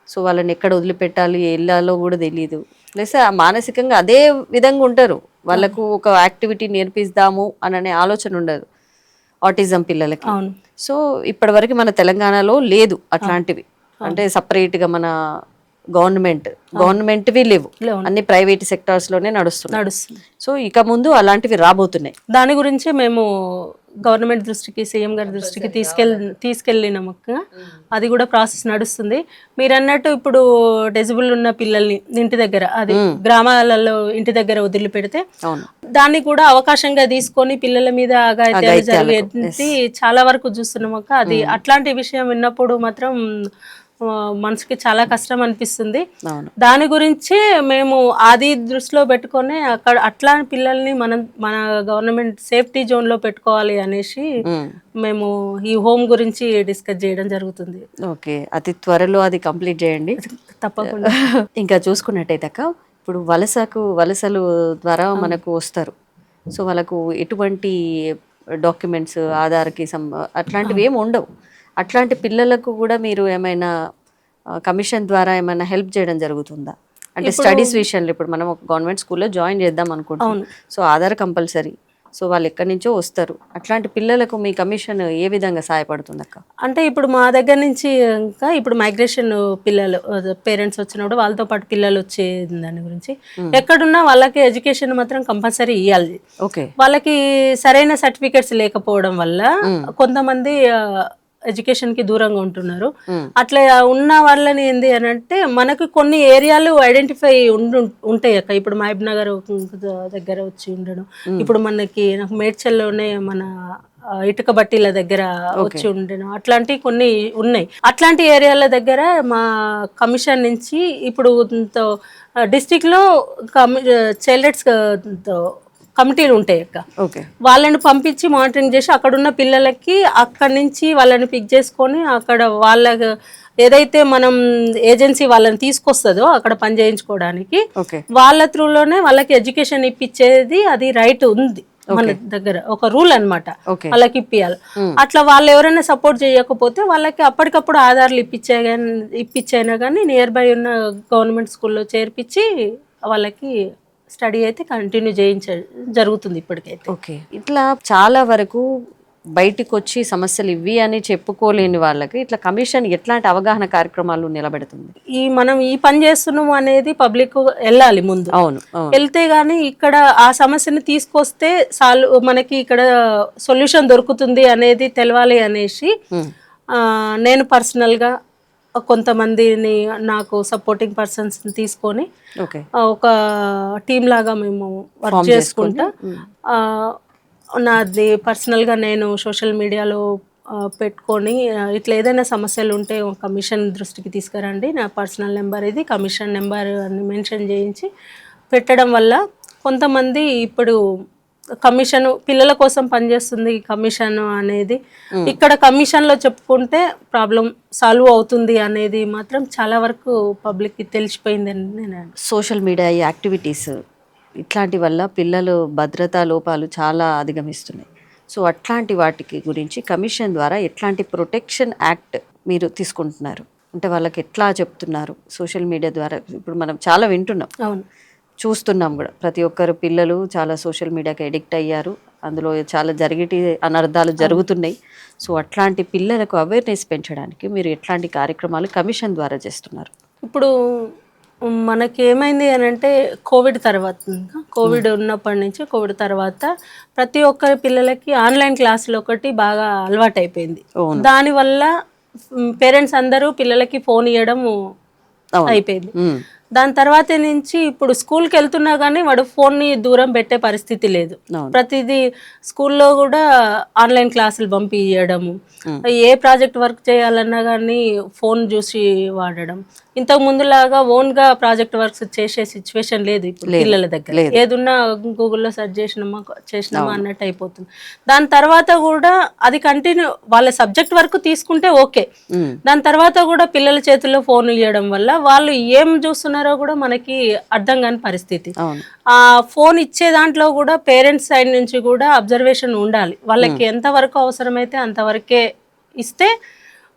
సో వాళ్ళని ఎక్కడ వదిలిపెట్టాలి, వెళ్ళాలో కూడా తెలియదు. ప్లస్ మానసికంగా అదే విధంగా ఉంటారు, వాళ్ళకు ఒక యాక్టివిటీ నేర్పిస్తాము అనే ఆలోచన ఉండదు ఆటిజం పిల్లలకి. సో ఇప్పటివరకు మన తెలంగాణలో లేదు అట్లాంటివి, అంటే సపరేట్గా మన గవర్నమెంట్వి లేవు, అన్ని ప్రైవేట్ సెక్టార్స్లోనే నడుస్తున్నాయి. సో ఇక ముందు అలాంటివి రాబోతున్నాయి. దాని గురించి మేము గవర్నమెంట్ దృష్టికి, సీఎం గారి దృష్టికి తీసుకెళ్ళినాము. అది కూడా ప్రాసెస్ నడుస్తుంది. మీరు అన్నట్టు ఇప్పుడు డిజబుల్ ఉన్న పిల్లల్ని ఇంటి దగ్గర, అది గ్రామాలలో ఇంటి దగ్గర వదిలిపెడితే దాన్ని కూడా అవకాశంగా తీసుకొని పిల్లల మీద అఘాయిత్యాలు జరిగేది చాలా వరకు చూస్తున్నాము. అది అట్లాంటి విషయం విన్నప్పుడు మాత్రం మనసుకి చాలా కష్టం అనిపిస్తుంది. దాని గురించి మేము అది దృష్టిలో పెట్టుకొని అక్కడ అట్లాంటి పిల్లల్ని మన గవర్నమెంట్ సేఫ్టీ జోన్ లో పెట్టుకోవాలి అనేసి మేము ఈ హోమ్ గురించి డిస్కస్ చేయడం జరుగుతుంది. ఓకే, అతి త్వరలో అది కంప్లీట్ చేయండి తప్పకుండా. ఇంకా చూసుకున్నట్టయితే ఇప్పుడు వలసలు ద్వారా మనకు వస్తారు. సో వాళ్ళకు ఎటువంటి డాక్యుమెంట్స్, ఆధార్కి అట్లాంటివి ఏమి ఉండవు. అట్లాంటి పిల్లలకు కూడా మీరు ఏమైనా కమిషన్ ద్వారా ఏమైనా హెల్ప్ చేయడం జరుగుతుందా? అంటే స్టడీస్ విషయంలో ఇప్పుడు మనం ఒక గవర్నమెంట్ స్కూల్లో జాయిన్ చేద్దాం అనుకుంటున్నాం, సో ఆధార్ కంపల్సరీ, సో వాళ్ళు ఎక్కడి నుంచో వస్తారు. అట్లాంటి పిల్లలకు మీ కమిషన్ ఏ విధంగా సహాయపడుతుంది అక్క? అంటే ఇప్పుడు మా దగ్గర నుంచి ఇంకా ఇప్పుడు మైగ్రేషన్ పిల్లలు పేరెంట్స్ వచ్చినప్పుడు వాళ్ళతో పాటు పిల్లలు వచ్చే దాని గురించి ఎక్కడున్నా వాళ్ళకి ఎడ్యుకేషన్ మాత్రం కంపల్సరీ ఇవ్వాలి. వాళ్ళకి సరైన సర్టిఫికేట్స్ లేకపోవడం వల్ల కొంతమంది ఎడ్యుకేషన్ కి దూరంగా ఉంటున్నారు. అట్లా ఉన్న వాళ్ళని ఏంది అని అంటే మనకు కొన్ని ఏరియాలు ఐడెంటిఫై ఉంటాయి అక్క. ఇప్పుడు మహబూబ్ నగర్ దగ్గర వచ్చి ఉండడం, ఇప్పుడు మనకి మేడ్చల్లోనే మన ఇటుక బట్టీల దగ్గర వచ్చి ఉండడం, అట్లాంటివి కొన్ని ఉన్నాయి. అట్లాంటి ఏరియాల దగ్గర మా కమిషన్ నుంచి ఇప్పుడు డిస్టిక్లో చైల్డ్ రైట్స్ కమిటీలు ఉంటాయి అక్క. ఓకే. వాళ్ళని పంపించి మానిటరింగ్ చేసి అక్కడున్న పిల్లలకి అక్కడి నుంచి వాళ్ళని పిక్ చేసుకొని అక్కడ వాళ్ళ ఏదైతే మనం ఏజెన్సీ వాళ్ళని తీసుకొస్తుందో అక్కడ పని చేయించుకోవడానికి వాళ్ళ త్రూలోనే వాళ్ళకి ఎడ్యుకేషన్ ఇప్పించేది అది రైట్ ఉంది మన దగ్గర, ఒక రూల్ అన్నమాట. వాళ్ళకి ఇప్పియాలి. అట్లా వాళ్ళు ఎవరైనా సపోర్ట్ చేయకపోతే వాళ్ళకి అప్పటికప్పుడు ఆధార్లు ఇప్పించైనా కానీ నియర్ బై ఉన్న గవర్నమెంట్ స్కూల్లో చేర్పించి వాళ్ళకి స్టడీ అయితే కంటిన్యూ జరుగుతుంది ఇప్పటికైతే. ఓకే. ఇట్లా చాలా వరకు బయటికి వచ్చి సమస్యలు ఇవి అని చెప్పుకోలేని వాళ్ళకి ఇట్లా కమిషన్ ఎట్లాంటి అవగాహన కార్యక్రమాలు నిలబెడుతుంది? మనం ఈ పని చేస్తున్నాము అనేది పబ్లిక్ వెళ్ళాలి ముందు. అవును. వెళ్తే గానీ ఇక్కడ ఆ సమస్యని తీసుకొస్తే మనకి ఇక్కడ సొల్యూషన్ దొరుకుతుంది అనేది తెలవాలి అనేసి నేను పర్సనల్గా కొంతమందిని నాకు సపోర్టింగ్ పర్సన్స్ తీసుకొని ఒక టీమ్ లాగా మేము వర్క్ చేసుకుంటా నాది పర్సనల్గా నేను సోషల్ మీడియాలో పెట్టుకొని ఇట్లా ఏదైనా సమస్యలు ఉంటే కమిషన్ దృష్టికి తీసుకురండి, నా పర్సనల్ నెంబర్ ఇది, కమిషన్ నెంబర్ అని మెన్షన్ చేయించి పెట్టడం వల్ల కొంతమంది ఇప్పుడు కమిషన్ పిల్లల కోసం పనిచేస్తుంది కమిషన్ అనేది. ఇక్కడ కమిషన్లో చెప్పుకుంటే ప్రాబ్లం సాల్వ్ అవుతుంది అనేది మాత్రం చాలా వరకు పబ్లిక్కి తెలిసిపోయిందని నేను. సోషల్ మీడియా యాక్టివిటీస్ ఇట్లాంటి వల్ల పిల్లలు భద్రతా లోపాలు చాలా అధిగమిస్తున్నాయి. సో అట్లాంటి వాటికి గురించి కమిషన్ ద్వారా ఎట్లాంటి ప్రొటెక్షన్ యాక్ట్ మీరు తీసుకుంటున్నారు అంటే వాళ్ళకి ఎట్లా చెప్తున్నారు? సోషల్ మీడియా ద్వారా ఇప్పుడు మనం చాలా వింటున్నాం, చూస్తున్నాం కూడా, ప్రతి ఒక్కరు పిల్లలు చాలా సోషల్ మీడియాకి అడిక్ట్ అయ్యారు, అందులో చాలా అనర్థాలు జరుగుతున్నాయి. సో అట్లాంటి పిల్లలకు అవేర్నెస్ పెంచడానికి మీరు ఎట్లాంటి కార్యక్రమాలు కమిషన్ ద్వారా చేస్తున్నారు? ఇప్పుడు మనకి ఏమైంది అని అంటే కోవిడ్ ఉన్నప్పటి నుంచి కోవిడ్ తర్వాత ప్రతి ఒక్కరి పిల్లలకి ఆన్లైన్ క్లాసులు ఒకటి బాగా అలవాటు అయిపోయింది. దానివల్ల పేరెంట్స్ అందరూ పిల్లలకి ఫోన్ ఇవ్వడం అయిపోయింది. దాని తర్వాత నుంచి ఇప్పుడు స్కూల్కి వెళ్తున్నా కానీ వాడు ఫోన్ని దూరం పెట్టే పరిస్థితి లేదు. ప్రతిదీ స్కూల్లో కూడా ఆన్లైన్ క్లాసులు పంపించడము, ఏ ప్రాజెక్ట్ వర్క్ చేయాలన్నా కానీ ఫోన్ చూసి వాడడం. ఇంతకు ముందులాగా ఓన్గా ప్రాజెక్ట్ వర్క్స్ చేసే సిచ్యువేషన్ లేదు ఇప్పుడు పిల్లల దగ్గర. ఏదున్నా గూగుల్లో సెర్చ్ చేసినామా అన్నట్టు అయిపోతుంది. దాని తర్వాత కూడా అది కంటిన్యూ వాళ్ళ సబ్జెక్ట్ వర్క్ తీసుకుంటే ఓకే, దాని తర్వాత కూడా పిల్లల చేతుల్లో ఫోన్ ఇవ్వడం వల్ల వాళ్ళు ఏం చూస్తున్నారో కూడా మనకి అర్థం కాని పరిస్థితి. ఆ ఫోన్ ఇచ్చే దాంట్లో కూడా పేరెంట్స్ సైడ్ నుంచి కూడా అబ్జర్వేషన్ ఉండాలి. వాళ్ళకి ఎంతవరకు అవసరమైతే అంతవరకే ఇస్తే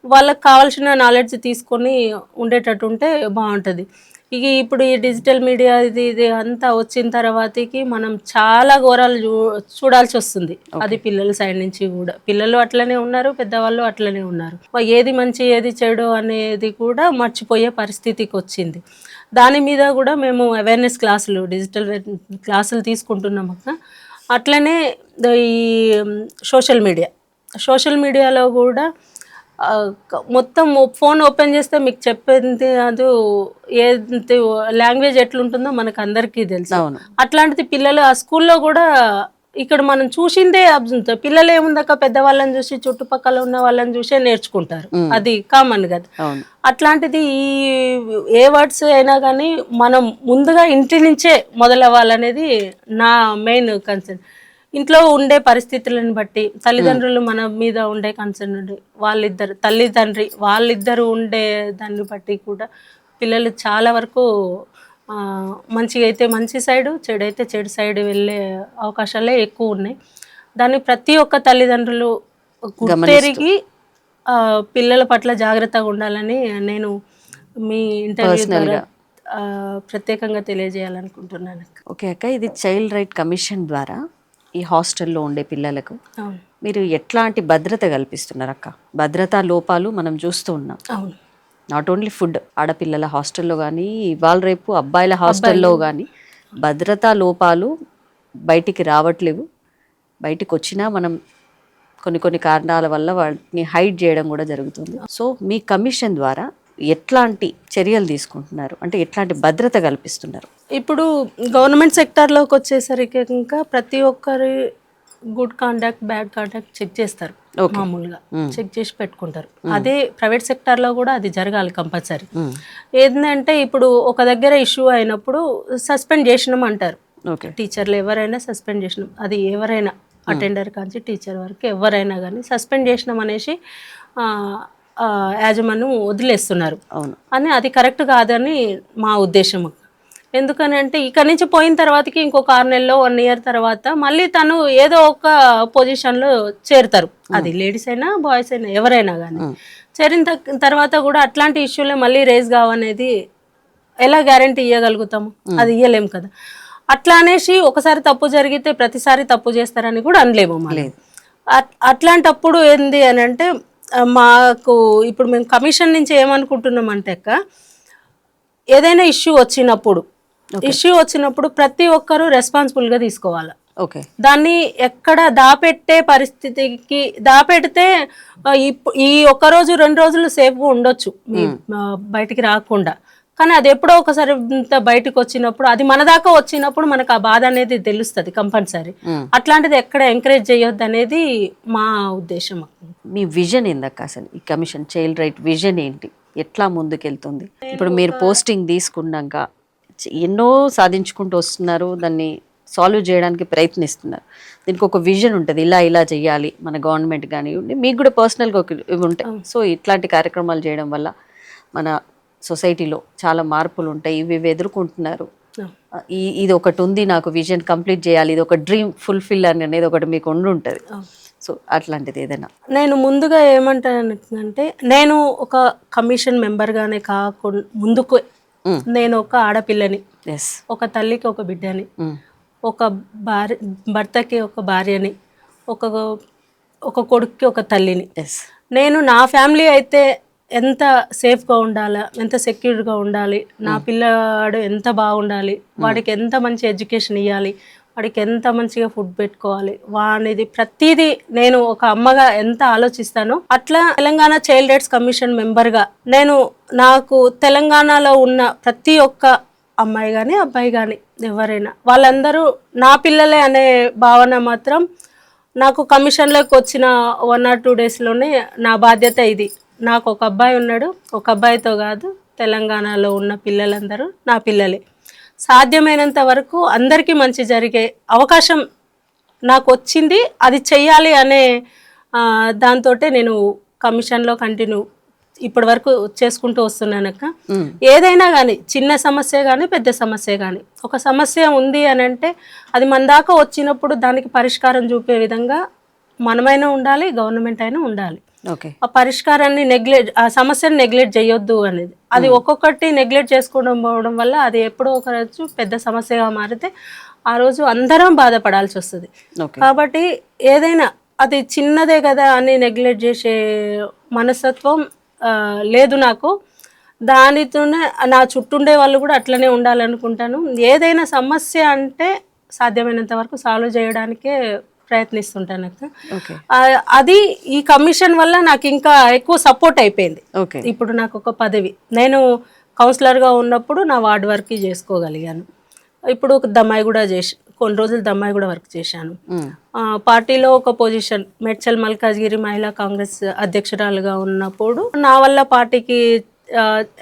వాళ్ళకి కావాల్సిన నాలెడ్జ్ తీసుకొని ఉండేటట్టు ఉంటే బాగుంటుంది. ఇప్పుడు ఈ డిజిటల్ మీడియా ఇది అంతా వచ్చిన తర్వాతకి మనం చాలా ఘోరాలు చూడాల్సి వస్తుంది. అది పిల్లల సైడ్ నుంచి కూడా, పిల్లలు అట్లనే ఉన్నారు, పెద్దవాళ్ళు అట్లనే ఉన్నారు. ఏది మంచి ఏది చెడు అనేది కూడా మర్చిపోయే పరిస్థితికి వచ్చింది. దాని మీద కూడా మేము అవేర్నెస్ క్లాసులు, డిజిటల్ క్లాసులు తీసుకుంటున్నాం అక్క. అట్లనే ఈ సోషల్ మీడియాలో కూడా మొత్తం ఫోన్ ఓపెన్ చేస్తే మీకు చెప్పేది అది ఏది లాంగ్వేజ్ ఎట్లుంటుందో మనకు అందరికీ తెలుసు. అట్లాంటిది పిల్లలు ఆ స్కూల్లో కూడా ఇక్కడ మనం చూసిందే పిల్లలు ఏముందక్క పెద్దవాళ్ళని చూసి చుట్టుపక్కల ఉన్న వాళ్ళని చూసే నేర్చుకుంటారు, అది కామన్ కదా. అట్లాంటిది ఏ వర్డ్స్ అయినా కానీ మనం ముందుగా ఇంటి నుంచే మొదలవ్వాలనేది నా మెయిన్ కన్సర్న్. ఇంట్లో ఉండే పరిస్థితులను బట్టి తల్లిదండ్రులు మన మీద ఉండే కన్సర్న్ ఉండి వాళ్ళిద్దరు ఉండే దాన్ని బట్టి కూడా పిల్లలు చాలా వరకు మంచిగా అయితే మంచి సైడు, చెడు అయితే చెడు సైడ్ వెళ్ళే అవకాశాలే ఎక్కువ ఉన్నాయి. దాన్ని ప్రతి ఒక్క తల్లిదండ్రులు గుర్తెరిగి పిల్లల పట్ల జాగ్రత్తగా ఉండాలని నేను మీ ఇంటర్వ్యూ ద్వారా ప్రత్యేకంగా తెలియజేయాలనుకుంటున్నాను. ఓకే అక్క, ఇది చైల్డ్ రైట్ కమిషన్ ద్వారా ఈ హాస్టల్లో ఉండే పిల్లలకు మీరు ఎట్లాంటి భద్రత కల్పిస్తున్నారు అక్క? భద్రతా లోపాలు మనం చూస్తూ ఉన్నాం. నాట్ ఓన్లీ ఫుడ్, ఆడపిల్లల హాస్టల్లో కానీ ఇవాళ రేపు అబ్బాయిల హాస్టల్లో కానీ భద్రతా లోపాలు బయటికి రావట్లేవు. బయటికి వచ్చినా మనం కొన్ని కారణాల వల్ల వాటిని హైడ్ చేయడం కూడా జరుగుతుంది. సో మీ కమిషన్ ద్వారా ఎట్లాంటి చర్యలు తీసుకుంటున్నారు అంటే ఎట్లాంటి భద్రత కల్పిస్తున్నారు? ఇప్పుడు గవర్నమెంట్ సెక్టార్లోకి వచ్చేసరికి ఇంకా ప్రతి ఒక్కరి good contact bad contact check చేస్తారు. మామూలుగా చెక్ చేసి పెట్టుకుంటారు. అదే ప్రైవేట్ సెక్టార్లో కూడా అది జరగాలి కంపల్సరీ. ఏంటంటే ఇప్పుడు ఒక దగ్గర ఇష్యూ అయినప్పుడు సస్పెండ్ చేసినాం అంటారు. టీచర్లు ఎవరైనా సస్పెండ్ చేసినాం, అది ఎవరైనా అటెండర్ కాంచి టీచర్ వరకు ఎవరైనా కానీ సస్పెండ్ చేసినాం అనేసి యాజమాన్యం వదిలేస్తున్నారు అని, అది కరెక్ట్ కాదని మా ఉద్దేశం. ఎందుకనంటే ఇక్కడ నుంచి పోయిన తర్వాతకి ఇంకొక 6 నెలలో 1 ఇయర్ తర్వాత మళ్ళీ తను ఏదో ఒక పొజిషన్లో చేరుతారు. అది లేడీస్ అయినా బాయ్స్ అయినా ఎవరైనా కానీ చేరిన తర్వాత కూడా అట్లాంటి ఇష్యూలే మళ్ళీ రేజ్ కావనేది ఎలా గ్యారంటీ ఇవ్వగలుగుతాము? అది ఇవ్వలేము కదా. అట్లా అనేసి ఒకసారి తప్పు జరిగితే ప్రతిసారి తప్పు చేస్తారని కూడా అనలేము. మళ్ళీ అట్లాంటప్పుడు ఏంది అని అంటే మాకు ఇప్పుడు మేము కమిషన్ నుంచి ఏమనుకుంటున్నాం అంటే ఏదైనా ఇష్యూ వచ్చినప్పుడు ప్రతి ఒక్కరూ రెస్పాన్సిబుల్గా తీసుకోవాలి. దాన్ని ఎక్కడ దాపెట్టే పరిస్థితికి దాపెడితే ఈ ఒక్కరోజు 2 రోజులు సేఫ్గా ఉండొచ్చు బయటికి రాకుండా, కానీ అది ఎప్పుడో ఒకసారి బయటకు వచ్చినప్పుడు, అది మన దాకా వచ్చినప్పుడు మనకు ఆ బాధ అనేది తెలుస్తుంది కంపల్సరీ. అట్లాంటిది ఎక్కడ ఎంకరేజ్ చేయొద్దు అనేది మా ఉద్దేశం. మీ విజన్ ఏందక్క? అసలు ఈ కమిషన్ చైల్డ్ రైట్ విజన్ ఏంటి, ఎట్లా ముందుకెళ్తుంది? ఇప్పుడు మీరు పోస్టింగ్ తీసుకున్నాక ఎన్నో సాధించుకుంటూ వస్తున్నారు, దాన్ని సాల్వ్ చేయడానికి ప్రయత్నిస్తున్నారు. దీనికి ఒక విజన్ ఉంటుంది, ఇలా చేయాలి మన గవర్నమెంట్ కానివ్వండి, మీకు కూడా పర్సనల్గా ఇవి ఉంటాయి. సో ఇట్లాంటి కార్యక్రమాలు చేయడం వల్ల మన సొసైటీలో చాలా మార్పులు ఉంటాయి. ఇవి ఎదుర్కొంటున్నారు. ఇది ఒకటి ఉంది, నాకు విజన్ కంప్లీట్ చేయాలి, ఇది ఒక డ్రీమ్ ఫుల్ఫిల్ అనేది ఒకటి మీకు ఉంటుంది. సో అట్లాంటిది ఏదైనా నేను ముందుగా ఏమంటానంటే, నేను ఒక కమిషన్ మెంబర్గానే కాకుండా ముందుకు నేను ఒక ఆడపిల్లని, ఒక తల్లికి ఒక బిడ్డని, ఒక భర్తకి ఒక భార్యని, ఒక కొడుక్కి ఒక తల్లిని. నేను నా ఫ్యామిలీ అయితే ఎంత సేఫ్గా ఉండాలి, ఎంత సెక్యూర్గా ఉండాలి, నా పిల్లాడు ఎంత బాగుండాలి, వాడికి ఎంత మంచి ఎడ్యుకేషన్ ఇవ్వాలి, వాడికి ఎంత మంచిగా ఫుడ్ పెట్టుకోవాలి, వానిది ప్రతిదీ నేను ఒక అమ్మగా ఎంత ఆలోచిస్తానో అట్లా తెలంగాణ చైల్డ్ రైట్స్ కమిషన్ మెంబర్గా నాకు తెలంగాణలో ఉన్న ప్రతి ఒక్క అమ్మాయి కానీ అబ్బాయి కానీ ఎవరైనా వాళ్ళందరూ నా పిల్లలే అనే భావన మాత్రం నాకు కమిషన్లోకి వచ్చిన 1 or 2 డేస్లోనే నా బాధ్యత ఇది. నాకు ఒక అబ్బాయి ఉన్నాడు, ఒక అబ్బాయితో కాదు, తెలంగాణలో ఉన్న పిల్లలందరూ నా పిల్లలే. సాధ్యమైనంత వరకు అందరికీ మంచి జరిగే అవకాశం నాకు వచ్చింది, అది చెయ్యాలి అనే దాంతో నేను కమిషన్లో కంటిన్యూ ఇప్పటి వరకు చేసుకుంటూ వస్తున్నానక్క. ఏదైనా కానీ చిన్న సమస్య కానీ పెద్ద సమస్య కానీ, ఒక సమస్య ఉంది అని అంటే అది మన దాకా వచ్చినప్పుడు దానికి పరిష్కారం చూపే విధంగా మనమైనా ఉండాలి, గవర్నమెంట్ అయినా ఉండాలి. ఆ పరిష్కారాన్ని ఆ సమస్యను నెగ్లెక్ట్ చేయొద్దు అనేది. అది ఒక్కొక్కటి నెగ్లెక్ట్ చేసుకోవడం పోవడం వల్ల అది ఎప్పుడో ఒక రోజు పెద్ద సమస్యగా మారితే ఆ రోజు అందరం బాధపడాల్సి వస్తుంది. కాబట్టి ఏదైనా అది చిన్నదే కదా అని నెగ్లెక్ట్ చేసే మనస్తత్వం లేదు నాకు. దానితోనే నా చుట్టుండే వాళ్ళు కూడా అట్లనే ఉండాలనుకుంటాను. ఏదైనా సమస్య అంటే సాధ్యమైనంత వరకు సాల్వ్ చేయడానికే ప్రయత్నిస్తుంటాను అక్క. అది ఈ కమిషన్ వల్ల నాకు ఇంకా ఎక్కువ సపోర్ట్ అయిపోయింది. ఇప్పుడు నాకు ఒక పదవి, నేను కౌన్సిలర్గా ఉన్నప్పుడు నా వార్డ్ వర్క్ చేసుకోగలిగాను. ఇప్పుడు దమ్మాయి కూడా కొన్ని రోజులు దమ్మాయి కూడా వర్క్ చేశాను. పార్టీలో ఒక పొజిషన్ మేడ్చల్ మల్కాజ్గిరి మహిళా కాంగ్రెస్ అధ్యక్షురాలుగా ఉన్నప్పుడు నా వల్ల పార్టీకి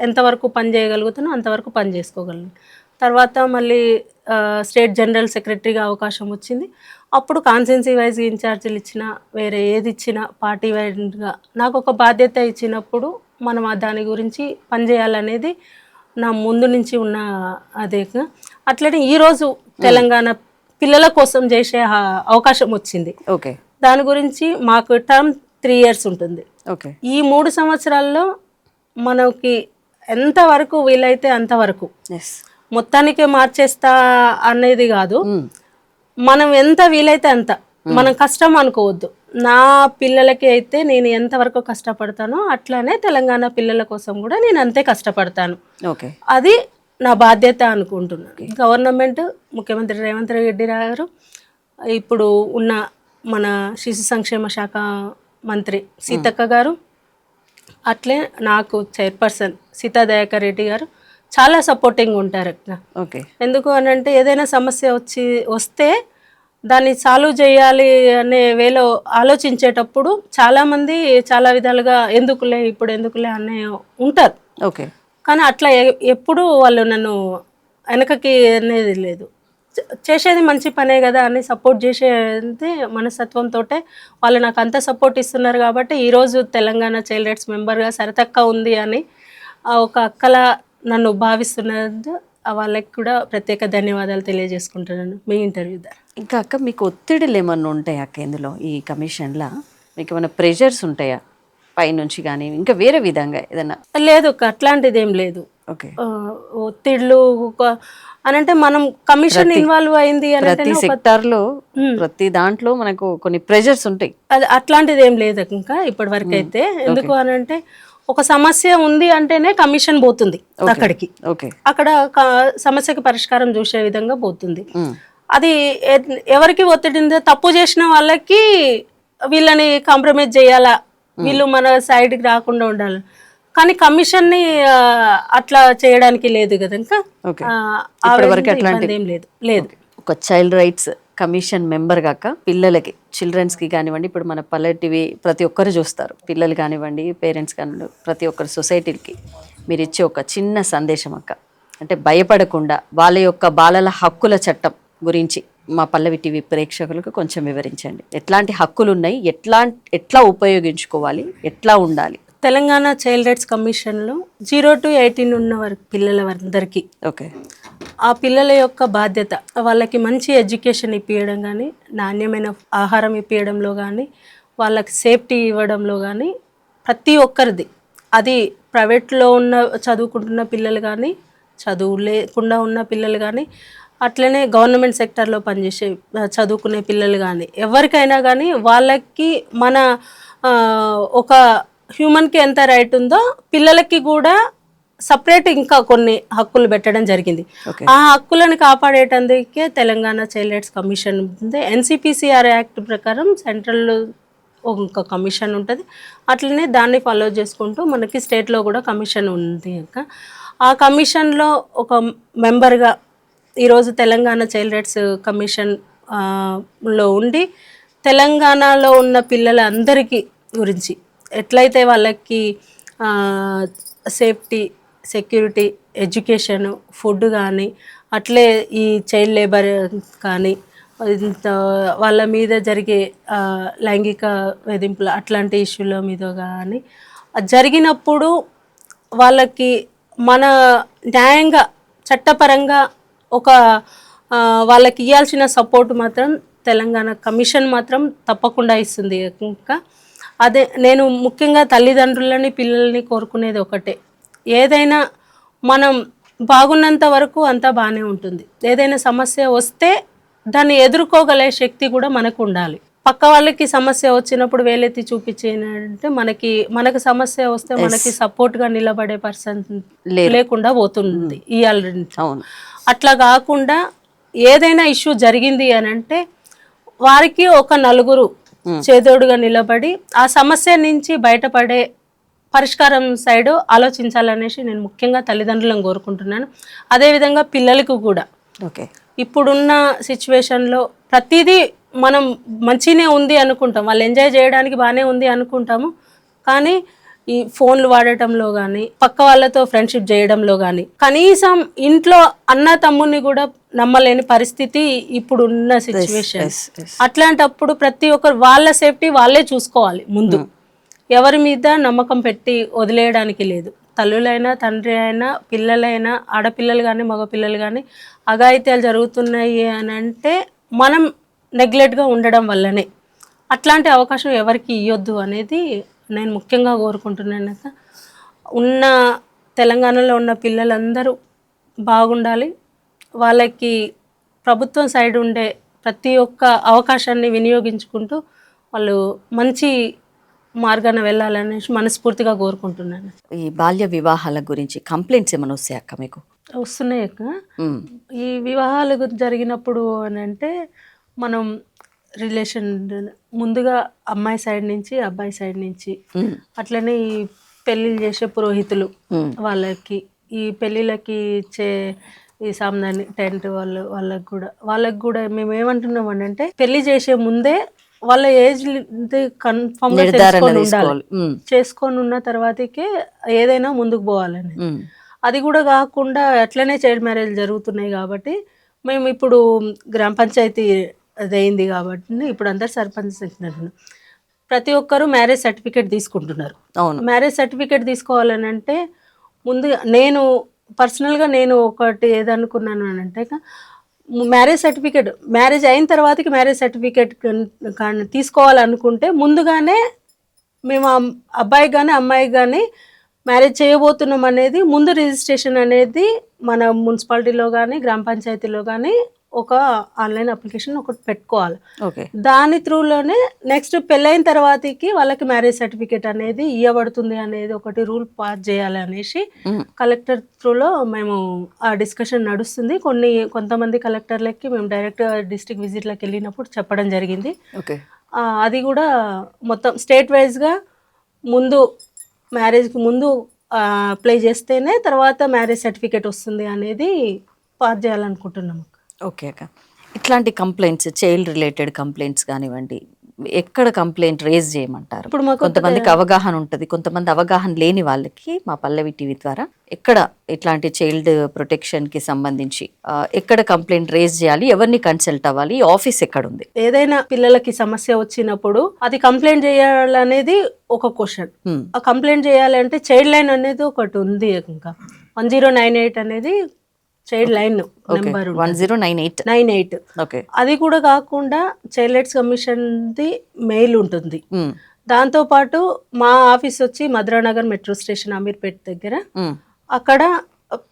ఎంతవరకు పని చేయగలుగుతానో అంతవరకు పని చేసుకోగలను. తర్వాత మళ్ళీ స్టేట్ జనరల్ సెక్రటరీగా అవకాశం వచ్చింది. అప్పుడు కాన్స్టిట్యున్సీ వైజ్ ఇన్ఛార్జీలు ఇచ్చినా వేరే ఏది ఇచ్చినా పార్టీ వైజ్గా నాకు ఒక బాధ్యత ఇచ్చినప్పుడు మనం దాని గురించి పనిచేయాలనేది నా ముందు నుంచి ఉన్న అదే. అట్లనే ఈరోజు తెలంగాణ పిల్లల కోసం చేసే అవకాశం వచ్చింది. దాని గురించి మాకు టర్మ్ 3 years ఉంటుంది. ఈ 3 సంవత్సరాల్లో మనకి ఎంతవరకు వీలైతే అంతవరకు, మొత్తానికే మార్చేస్తా అనేది కాదు, మనం ఎంత వీలైతే అంత మనం కష్టం అనుకోవద్దు. నా పిల్లలకి అయితే నేను ఎంతవరకు కష్టపడతానో అట్లానే తెలంగాణ పిల్లల కోసం కూడా నేను అంతే కష్టపడతాను. అది నా బాధ్యత అనుకుంటున్నాను. గవర్నమెంట్ ముఖ్యమంత్రి రేవంత్ రెడ్డి గారు, ఇప్పుడు ఉన్న మన శిశు సంక్షేమ శాఖ మంత్రి సీతక్క గారు, అట్లే నాకు చైర్పర్సన్ సీతా దయాకర్ రెడ్డి గారు చాలా సపోర్టింగ్ ఉంటారు. ఎందుకు అని అంటే ఏదైనా సమస్య వస్తే దాన్ని సాల్వ్ చేయాలి అనే వేలో ఆలోచించేటప్పుడు చాలామంది చాలా విధాలుగా ఎందుకులే అనే ఉంటారు. ఓకే. కానీ అట్లా ఎప్పుడు వాళ్ళు నన్ను వెనకకి అనేది లేదు. చేసేది మంచి పనే కదా అని సపోర్ట్ చేసేది మనస్తత్వంతో వాళ్ళు నాకు అంత సపోర్ట్ ఇస్తున్నారు కాబట్టి ఈరోజు తెలంగాణ చైల్డ్ రైట్స్ మెంబర్గా సరితక్క ఉంది అని ఒక అక్కలా నన్ను భావిస్తున్నది. వాళ్ళకి కూడా ప్రత్యేక ధన్యవాదాలు తెలియజేసుకుంటున్నాను మీ ఇంటర్వ్యూ ద్వారా. ఇంకా అక్క మీకు ఒత్తిడిలు ఏమన్నా ఉంటాయా అక్క ఇందులో ఈ కమిషన్లో? మీకు ఏమైనా ప్రెషర్స్ ఉంటాయా పైనుంచి కానీ ఇంకా వేరే విధంగా ఏదైనా? లేదు అట్లాంటిది ఏం లేదు. ఓకే. ఒత్తిళ్ళు అనంటే మనం కమిషన్ ఇన్వాల్వ్ అయింది అని ప్రతి సెక్టార్లో ప్రతి దాంట్లో మనకు కొన్ని ప్రెషర్స్ ఉంటాయి. అది అట్లాంటిది ఏం లేదు ఇంకా ఇప్పటి వరకు అయితే. ఎందుకు అనంటే ఒక సమస్య ఉంది అంటేనే కమిషన్ పోతుంది అక్కడికి. అక్కడ సమస్యకి పరిష్కారం చూసే విధంగా పోతుంది. అది ఎవరికి ఒత్తిడి తప్పు చేసిన వాళ్ళకి వీళ్ళని కాంప్రమైజ్ చేయాలా, వీళ్ళు మన సైడ్కి రాకుండా ఉండాలి. కానీ కమిషన్ని అట్లా చేయడానికి లేదు కదా. ఇంకా ఏం లేదు. ఒక చైల్డ్ రైట్స్ కమిషన్ మెంబర్ కాక పిల్లలకి, చిల్డ్రన్స్కి కానివ్వండి, ఇప్పుడు మన పల్లె టీవీ ప్రతి ఒక్కరు చూస్తారు, పిల్లలు కానివ్వండి, పేరెంట్స్ కానివ్వండి, ప్రతి ఒక్కరు సొసైటీకి మీరు ఇచ్చే ఒక చిన్న సందేశం అక్క, అంటే భయపడకుండా వాళ్ళ యొక్క బాలల హక్కుల చట్టం గురించి మా పల్లవి టీవీ ప్రేక్షకులకు కొంచెం వివరించండి. ఎట్లాంటి హక్కులు ఉన్నాయి, ఎట్లా ఉపయోగించుకోవాలి, ఎట్లా ఉండాలి? తెలంగాణ చైల్డ్ రైట్స్ కమిషన్లో 0 to 18 ఉన్న పిల్లలందరికీ ఆ పిల్లల యొక్క బాధ్యత వాళ్ళకి మంచి ఎడ్యుకేషన్ ఇప్పించడం కానీ, నాణ్యమైన ఆహారం ఇప్పించడంలో కానీ, వాళ్ళకి సేఫ్టీ ఇవ్వడంలో కానీ ప్రతి ఒక్కరిది. అది ప్రైవేట్లో చదువుకుంటున్న పిల్లలు కానీ, చదువు లేకుండా ఉన్న పిల్లలు కానీ, అట్లనే గవర్నమెంట్ సెక్టర్లో పనిచేసే చదువుకునే పిల్లలు కానీ, ఎవరికైనా కానీ వాళ్ళకి మన ఒక హ్యూమన్కి ఎంత రైట్ ఉందో పిల్లలకి కూడా సపరేట్ ఇంకా కొన్ని హక్కులు పెట్టడం జరిగింది. ఆ హక్కులను కాపాడేటందుకే తెలంగాణ చైల్డ్ రైట్స్ కమిషన్ ఉంది. NCPCR యాక్ట్ ప్రకారం సెంట్రల్ ఒక కమిషన్ ఉంటుంది. అట్లనే దాన్ని ఫాలో చేసుకుంటూ మనకి స్టేట్లో కూడా కమిషన్ ఉంది. ఆ కమిషన్లో ఒక మెంబర్గా ఈరోజు తెలంగాణ చైల్డ్ రైట్స్ కమిషన్ లో ఉండి తెలంగాణలో ఉన్న పిల్లలందరికీ గురించి ఎట్లయితే వాళ్ళకి సేఫ్టీ, సెక్యూరిటీ, ఎడ్యుకేషను, ఫుడ్ కానీ, అట్లే ఈ చైల్డ్ లేబర్ కానీ, వాళ్ళ మీద జరిగే లైంగిక వేధింపులు అట్లాంటి ఇష్యూల మీద కానీ జరిగినప్పుడు వాళ్ళకి మన న్యాయంగా చట్టపరంగా ఒక వాళ్ళకి ఇవ్వాల్సిన సపోర్ట్ మాత్రం తెలంగాణ కమిషన్ మాత్రం తప్పకుండా ఇస్తుంది. ఇంకా అదే నేను ముఖ్యంగా తల్లిదండ్రులని, పిల్లల్ని కోరుకునేది ఒకటే, ఏదైనా మనం బాగున్నంత వరకు అంతా బాగానే ఉంటుంది. ఏదైనా సమస్య వస్తే దాన్ని ఎదుర్కోగలే శక్తి కూడా మనకు ఉండాలి. పక్క వాళ్ళకి సమస్య వచ్చినప్పుడు వేలెత్తి చూపించేనంటే మనకు సమస్య వస్తే మనకి సపోర్ట్గా నిలబడే పర్సన్ లేకుండా పోతుంది ఇవాళ. అట్లా కాకుండా ఏదైనా ఇష్యూ జరిగింది అని అంటే వారికి ఒక నలుగురు చేదోడుగా నిలబడి ఆ సమస్య నుంచి బయటపడే పరిష్కారం సైడ్ ఆలోచించాలనేసి నేను ముఖ్యంగా తల్లిదండ్రులను కోరుకుంటున్నాను. అదేవిధంగా పిల్లలకు కూడా ఇప్పుడున్న సిచ్యువేషన్లో ప్రతిదీ మనం మంచినే ఉంది అనుకుంటాం, వాళ్ళు ఎంజాయ్ చేయడానికి బాగానే ఉంది అనుకుంటాము. కానీ ఈ ఫోన్లు వాడటంలో కానీ, పక్క వాళ్ళతో ఫ్రెండ్షిప్ చేయడంలో కానీ, కనీసం ఇంట్లో అన్న తమ్ముని కూడా నమ్మలేని పరిస్థితి ఇప్పుడున్న సిచ్యువేషన్. అట్లాంటప్పుడు ప్రతి ఒక్కరు వాళ్ళ సేఫ్టీ వాళ్ళే చూసుకోవాలి ముందు. ఎవరి మీద నమ్మకం పెట్టి వదిలేయడానికి లేదు. తల్లులైనా, తండ్రి అయినా, పిల్లలైనా, ఆడపిల్లలు కానీ, మగపిల్లలు కానీ అఘాయిత్యాలు జరుగుతున్నాయి అని అంటే మనం నెగ్లెక్ట్గా ఉండడం వల్లనే. అట్లాంటి అవకాశం ఎవరికి ఇవ్వద్దు అనేది నేను ముఖ్యంగా కోరుకుంటున్నాను. ఉన్న తెలంగాణలో ఉన్న పిల్లలందరూ బాగుండాలి. వాళ్ళకి ప్రభుత్వం సైడ్ ఉండే ప్రతి ఒక్క అవకాశాన్ని వినియోగించుకుంటూ వాళ్ళు మంచి మార్గాన వెళ్ళాలనేసి మనస్ఫూర్తిగా కోరుకుంటున్నాను. ఈ బాల్య వివాహాల గురించి కంప్లైంట్స్ ఏమైనా వస్తాయి అక్క మీకు? వస్తున్నాయి అక్క. ఈ వివాహాలు జరిగినప్పుడు అని అంటే మనం రిలేషన్ ముందుగా అమ్మాయి సైడ్ నుంచి, అబ్బాయి సైడ్ నుంచి, అట్లనే ఈ పెళ్ళిళ్ళు చేసే పురోహితులు వాళ్ళకి, ఈ పెళ్ళిళ్ళకి ఇచ్చే ఈ సామ్దాని టెంట్ వాళ్ళకి కూడా మేము ఏమంటున్నాం అంటే పెళ్లి చేసే ముందే వాళ్ళ ఏజ్ కన్ఫర్మ్ గా తెలుసుకొని ఉండాలి. చేసుకొని ఉన్న తర్వాతకే ఏదైనా ముందుకు పోవాలని. అది కూడా కాకుండా అట్లనే చైల్డ్ మ్యారేజ్ జరుగుతున్నాయి కాబట్టి మేము ఇప్పుడు గ్రామ పంచాయతీ అదైంది కాబట్టి ఇప్పుడు అందరు సర్పంచ్ ప్రతి ఒక్కరు మ్యారేజ్ సర్టిఫికేట్ తీసుకుంటున్నారు. మ్యారేజ్ సర్టిఫికేట్ తీసుకోవాలని అంటే ముందుగా నేను పర్సనల్గా నేను ఒకటి ఏదనుకున్నాను అని అంటే మ్యారేజ్ అయిన తర్వాతకి మ్యారేజ్ సర్టిఫికేట్ తీసుకోవాలనుకుంటే ముందుగానే మేము అబ్బాయికి కానీ అమ్మాయికి కానీ మ్యారేజ్ చేయబోతున్నాం అనేది ముందు రిజిస్ట్రేషన్ అనేది మన మున్సిపాలిటీలో కానీ గ్రామ పంచాయతీలో కానీ ఒక ఆన్లైన్ అప్లికేషన్ ఒకటి పెట్టుకోవాలి. దాని త్రూలోనే నెక్స్ట్ పెళ్ళైన తర్వాతకి వాళ్ళకి మ్యారేజ్ సర్టిఫికేట్ అనేది ఇవ్వబడుతుంది అనేది ఒకటి రూల్ పాస్ చేయాలి అనేసి కలెక్టర్ త్రూలో మేము ఆ డిస్కషన్ నడుస్తుంది. కొంతమంది కలెక్టర్లకి మేము డైరెక్ట్ డిస్ట్రిక్ట్ విజిట్లకు వెళ్ళినప్పుడు చెప్పడం జరిగింది. అది కూడా మొత్తం స్టేట్ వైజ్గా ముందు మ్యారేజ్కి ముందు అప్లై చేస్తేనే తర్వాత మ్యారేజ్ సర్టిఫికేట్ వస్తుంది అనేది పాస్ చేయాలనుకుంటున్నాము. ఓకే అక్క, ఇట్లాంటి కంప్లైంట్స్ చైల్డ్ రిలేటెడ్ కంప్లైంట్స్ కానివ్వండి, ఎక్కడ కంప్లైంట్ రేజ్ చేయమంటారు? ఇప్పుడు మాకు కొంతమందికి అవగాహన ఉంటుంది, కొంతమంది అవగాహన లేని వాళ్ళకి మా పల్లవి టీవీ ద్వారా ఎక్కడ ఇట్లాంటి చైల్డ్ ప్రొటెక్షన్ కి సంబంధించి ఎక్కడ కంప్లైంట్ రేజ్ చేయాలి, ఎవరిని కన్సల్ట్ అవ్వాలి, ఆఫీస్ ఎక్కడ ఉంది? ఏదైనా పిల్లలకి సమస్య వచ్చినప్పుడు అది కంప్లైంట్ చేయాలనేది ఒక క్వశ్చన్. ఆ కంప్లైంట్ చేయాలంటే చైల్డ్ లైన్ అనేది ఒకటి ఉంది. ఇంకా 1098 అనేది చైల్డ్ లైన్ నెంబర్ 1098. అది కూడా కాకుండా child rights commission the mail ఉంటుంది. దాంతో పాటు మా ఆఫీస్ వచ్చి మధురానగర్ మెట్రో స్టేషన్ అమీర్పేట్ దగ్గర. అక్కడ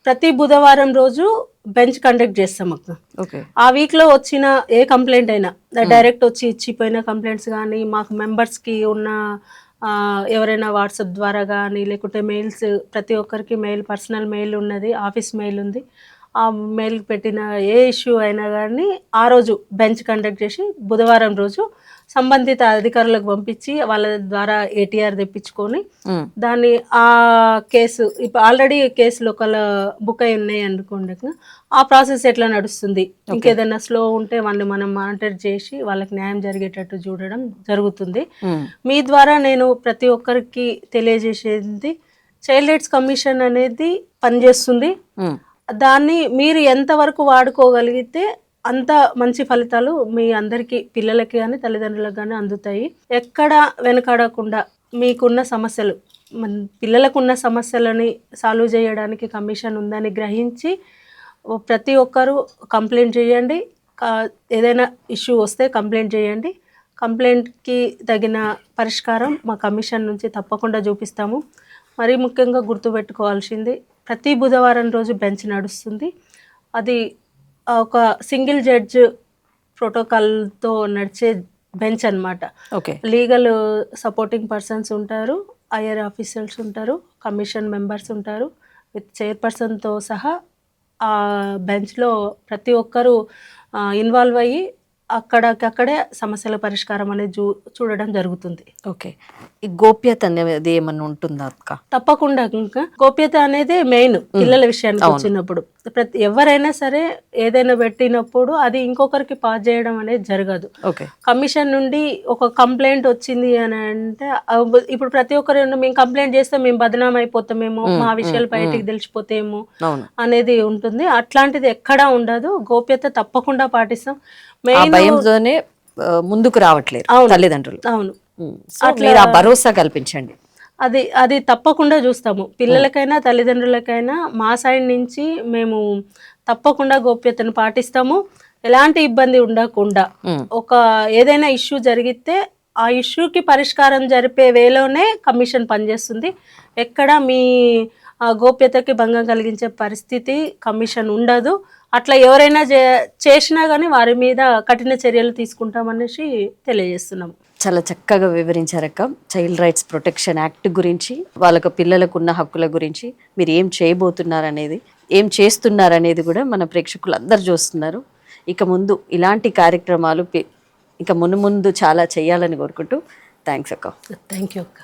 ప్రతి బుధవారం రోజు బెంచ్ కండక్ట్ చేస్తాం అక్క. ఆ వీక్ లో వచ్చిన ఏ కంప్లైంట్ అయినా డైరెక్ట్ వచ్చి ఇచ్చిపోయిన కంప్లైంట్స్ కానీ, మాకు మెంబర్స్ కి ఉన్న ఎవరైనా వాట్సాప్ ద్వారా కానీ లేకుంటే మెయిల్స్, ప్రతి ఒక్కరికి మెయిల్, పర్సనల్ మెయిల్ ఉన్నది, ఆఫీస్ మెయిల్ ఉంది. ఆ మెయిల్ పెట్టిన ఏ ఇష్యూ అయినా కానీ ఆ రోజు బెంచ్ కండక్ట్ చేసి బుధవారం రోజు సంబంధిత అధికారులకు పంపించి వాళ్ళ ద్వారా ఏటీఆర్ తెప్పించుకొని దాన్ని ఆ కేసు ఇప్పుడు ఆల్రెడీ కేసులు ఒకళ్ళ బుక్ అయి ఉన్నాయి అనుకోండి, ఆ ప్రాసెస్ ఎట్లా నడుస్తుంది, ఇంకేదైనా స్లో ఉంటే వాళ్ళని మనం మానిటర్ చేసి వాళ్ళకి న్యాయం జరిగేటట్టు చూడడం జరుగుతుంది. మీ ద్వారా నేను ప్రతి ఒక్కరికి తెలియజేసేది చైల్డ్ రైట్స్ కమిషన్ అనేది పనిచేస్తుంది. దాన్ని మీరు ఎంతవరకు వాడుకోగలిగితే అంత మంచి ఫలితాలు మీ అందరికీ, పిల్లలకి కానీ తల్లిదండ్రులకు కానీ అందుతాయి. ఎక్కడ వెనకాడకుండా మీకున్న సమస్యలు, పిల్లలకున్న సమస్యలని సాల్వ్ చేయడానికి కమిషన్ ఉందని గ్రహించి ప్రతి ఒక్కరూ కంప్లైంట్ చేయండి. ఏదైనా ఇష్యూ వస్తే కంప్లైంట్ చేయండి. కంప్లైంట్కి తగిన పరిష్కారం మా కమిషన్ నుంచి తప్పకుండా చూపిస్తాము. మరీ ముఖ్యంగా గుర్తుపెట్టుకోవాల్సింది, ప్రతి బుధవారం రోజు బెంచ్ నడుస్తుంది. అది ఒక సింగిల్ జడ్జ్ ప్రోటోకాల్తో నడిచే బెంచ్ అన్నమాట. లీగల్ సపోర్టింగ్ పర్సన్స్ ఉంటారు, ఐఆర్ ఆఫీసర్స్ ఉంటారు, కమిషన్ మెంబర్స్ ఉంటారు, విత్ చైర్పర్సన్తో సహా ఆ బెంచ్లో ప్రతి ఒక్కరూ ఇన్వాల్వ్ అయ్యి అక్కడే సమస్యల పరిష్కారం అనేది చూడడం జరుగుతుంది. ఓకే, ఈ గోప్యత అనేది ఏమన్నా ఉంటుందా అక్క? తప్పకుండా. ఇంకా గోప్యత అనేది మెయిన్ పిల్లల విషయానికి వచ్చినప్పుడు. ఎవరైనా సరే ఏదైనా పెట్టినప్పుడు అది ఇంకొకరికి పాస్ చేయడం అనేది జరగదు. కమిషన్ నుండి ఒక కంప్లైంట్ వచ్చింది అని అంటే ఇప్పుడు ప్రతి ఒక్కరు మేము కంప్లైంట్ చేస్తే మేము బదనాం అయిపోతామేమో, మా విషయాలు బయటికి తెలిసిపోతేమో అనేది ఉంటుంది. అట్లాంటిది ఎక్కడా ఉండదు. గోప్యత తప్పకుండా పాటిస్తాం. భయంతోనే ముందుకు రావట్లేదు తల్లిదండ్రులు. అవును, అట్లా భరోసా కల్పించండి. అది తప్పకుండా చూస్తాము. పిల్లలకైనా తల్లిదండ్రులకైనా మా సైడ్ నుంచి మేము తప్పకుండా గోప్యతను పాటిస్తాము. ఎలాంటి ఇబ్బంది ఉండకుండా ఒక ఏదైనా ఇష్యూ జరిగితే ఆ ఇష్యూకి పరిష్కారం జరిపే వేలోనే కమిషన్ పనిచేస్తుంది. ఎక్కడ మీ గోప్యతకి భంగం కలిగించే పరిస్థితి కమిషన్ ఉండదు. అట్లా ఎవరైనా చేసినా కానీ వారి మీద కఠిన చర్యలు తీసుకుంటామనేసి తెలియజేస్తున్నాం. చాలా చక్కగా వివరించారక్క. చైల్డ్ రైట్స్ ప్రొటెక్షన్ యాక్ట్ గురించి, వాళ్ళకు పిల్లలకు ఉన్న హక్కుల గురించి, మీరు ఏం చేయబోతున్నారనేది, ఏం చేస్తున్నారనేది కూడా మన ప్రేక్షకులు అందరు చూస్తున్నారు. ఇక ముందు ఇలాంటి కార్యక్రమాలు ఇక ముందు చాలా చేయాలని కోరుకుంటూ థ్యాంక్స్ అక్క. థ్యాంక్ యూ అక్క.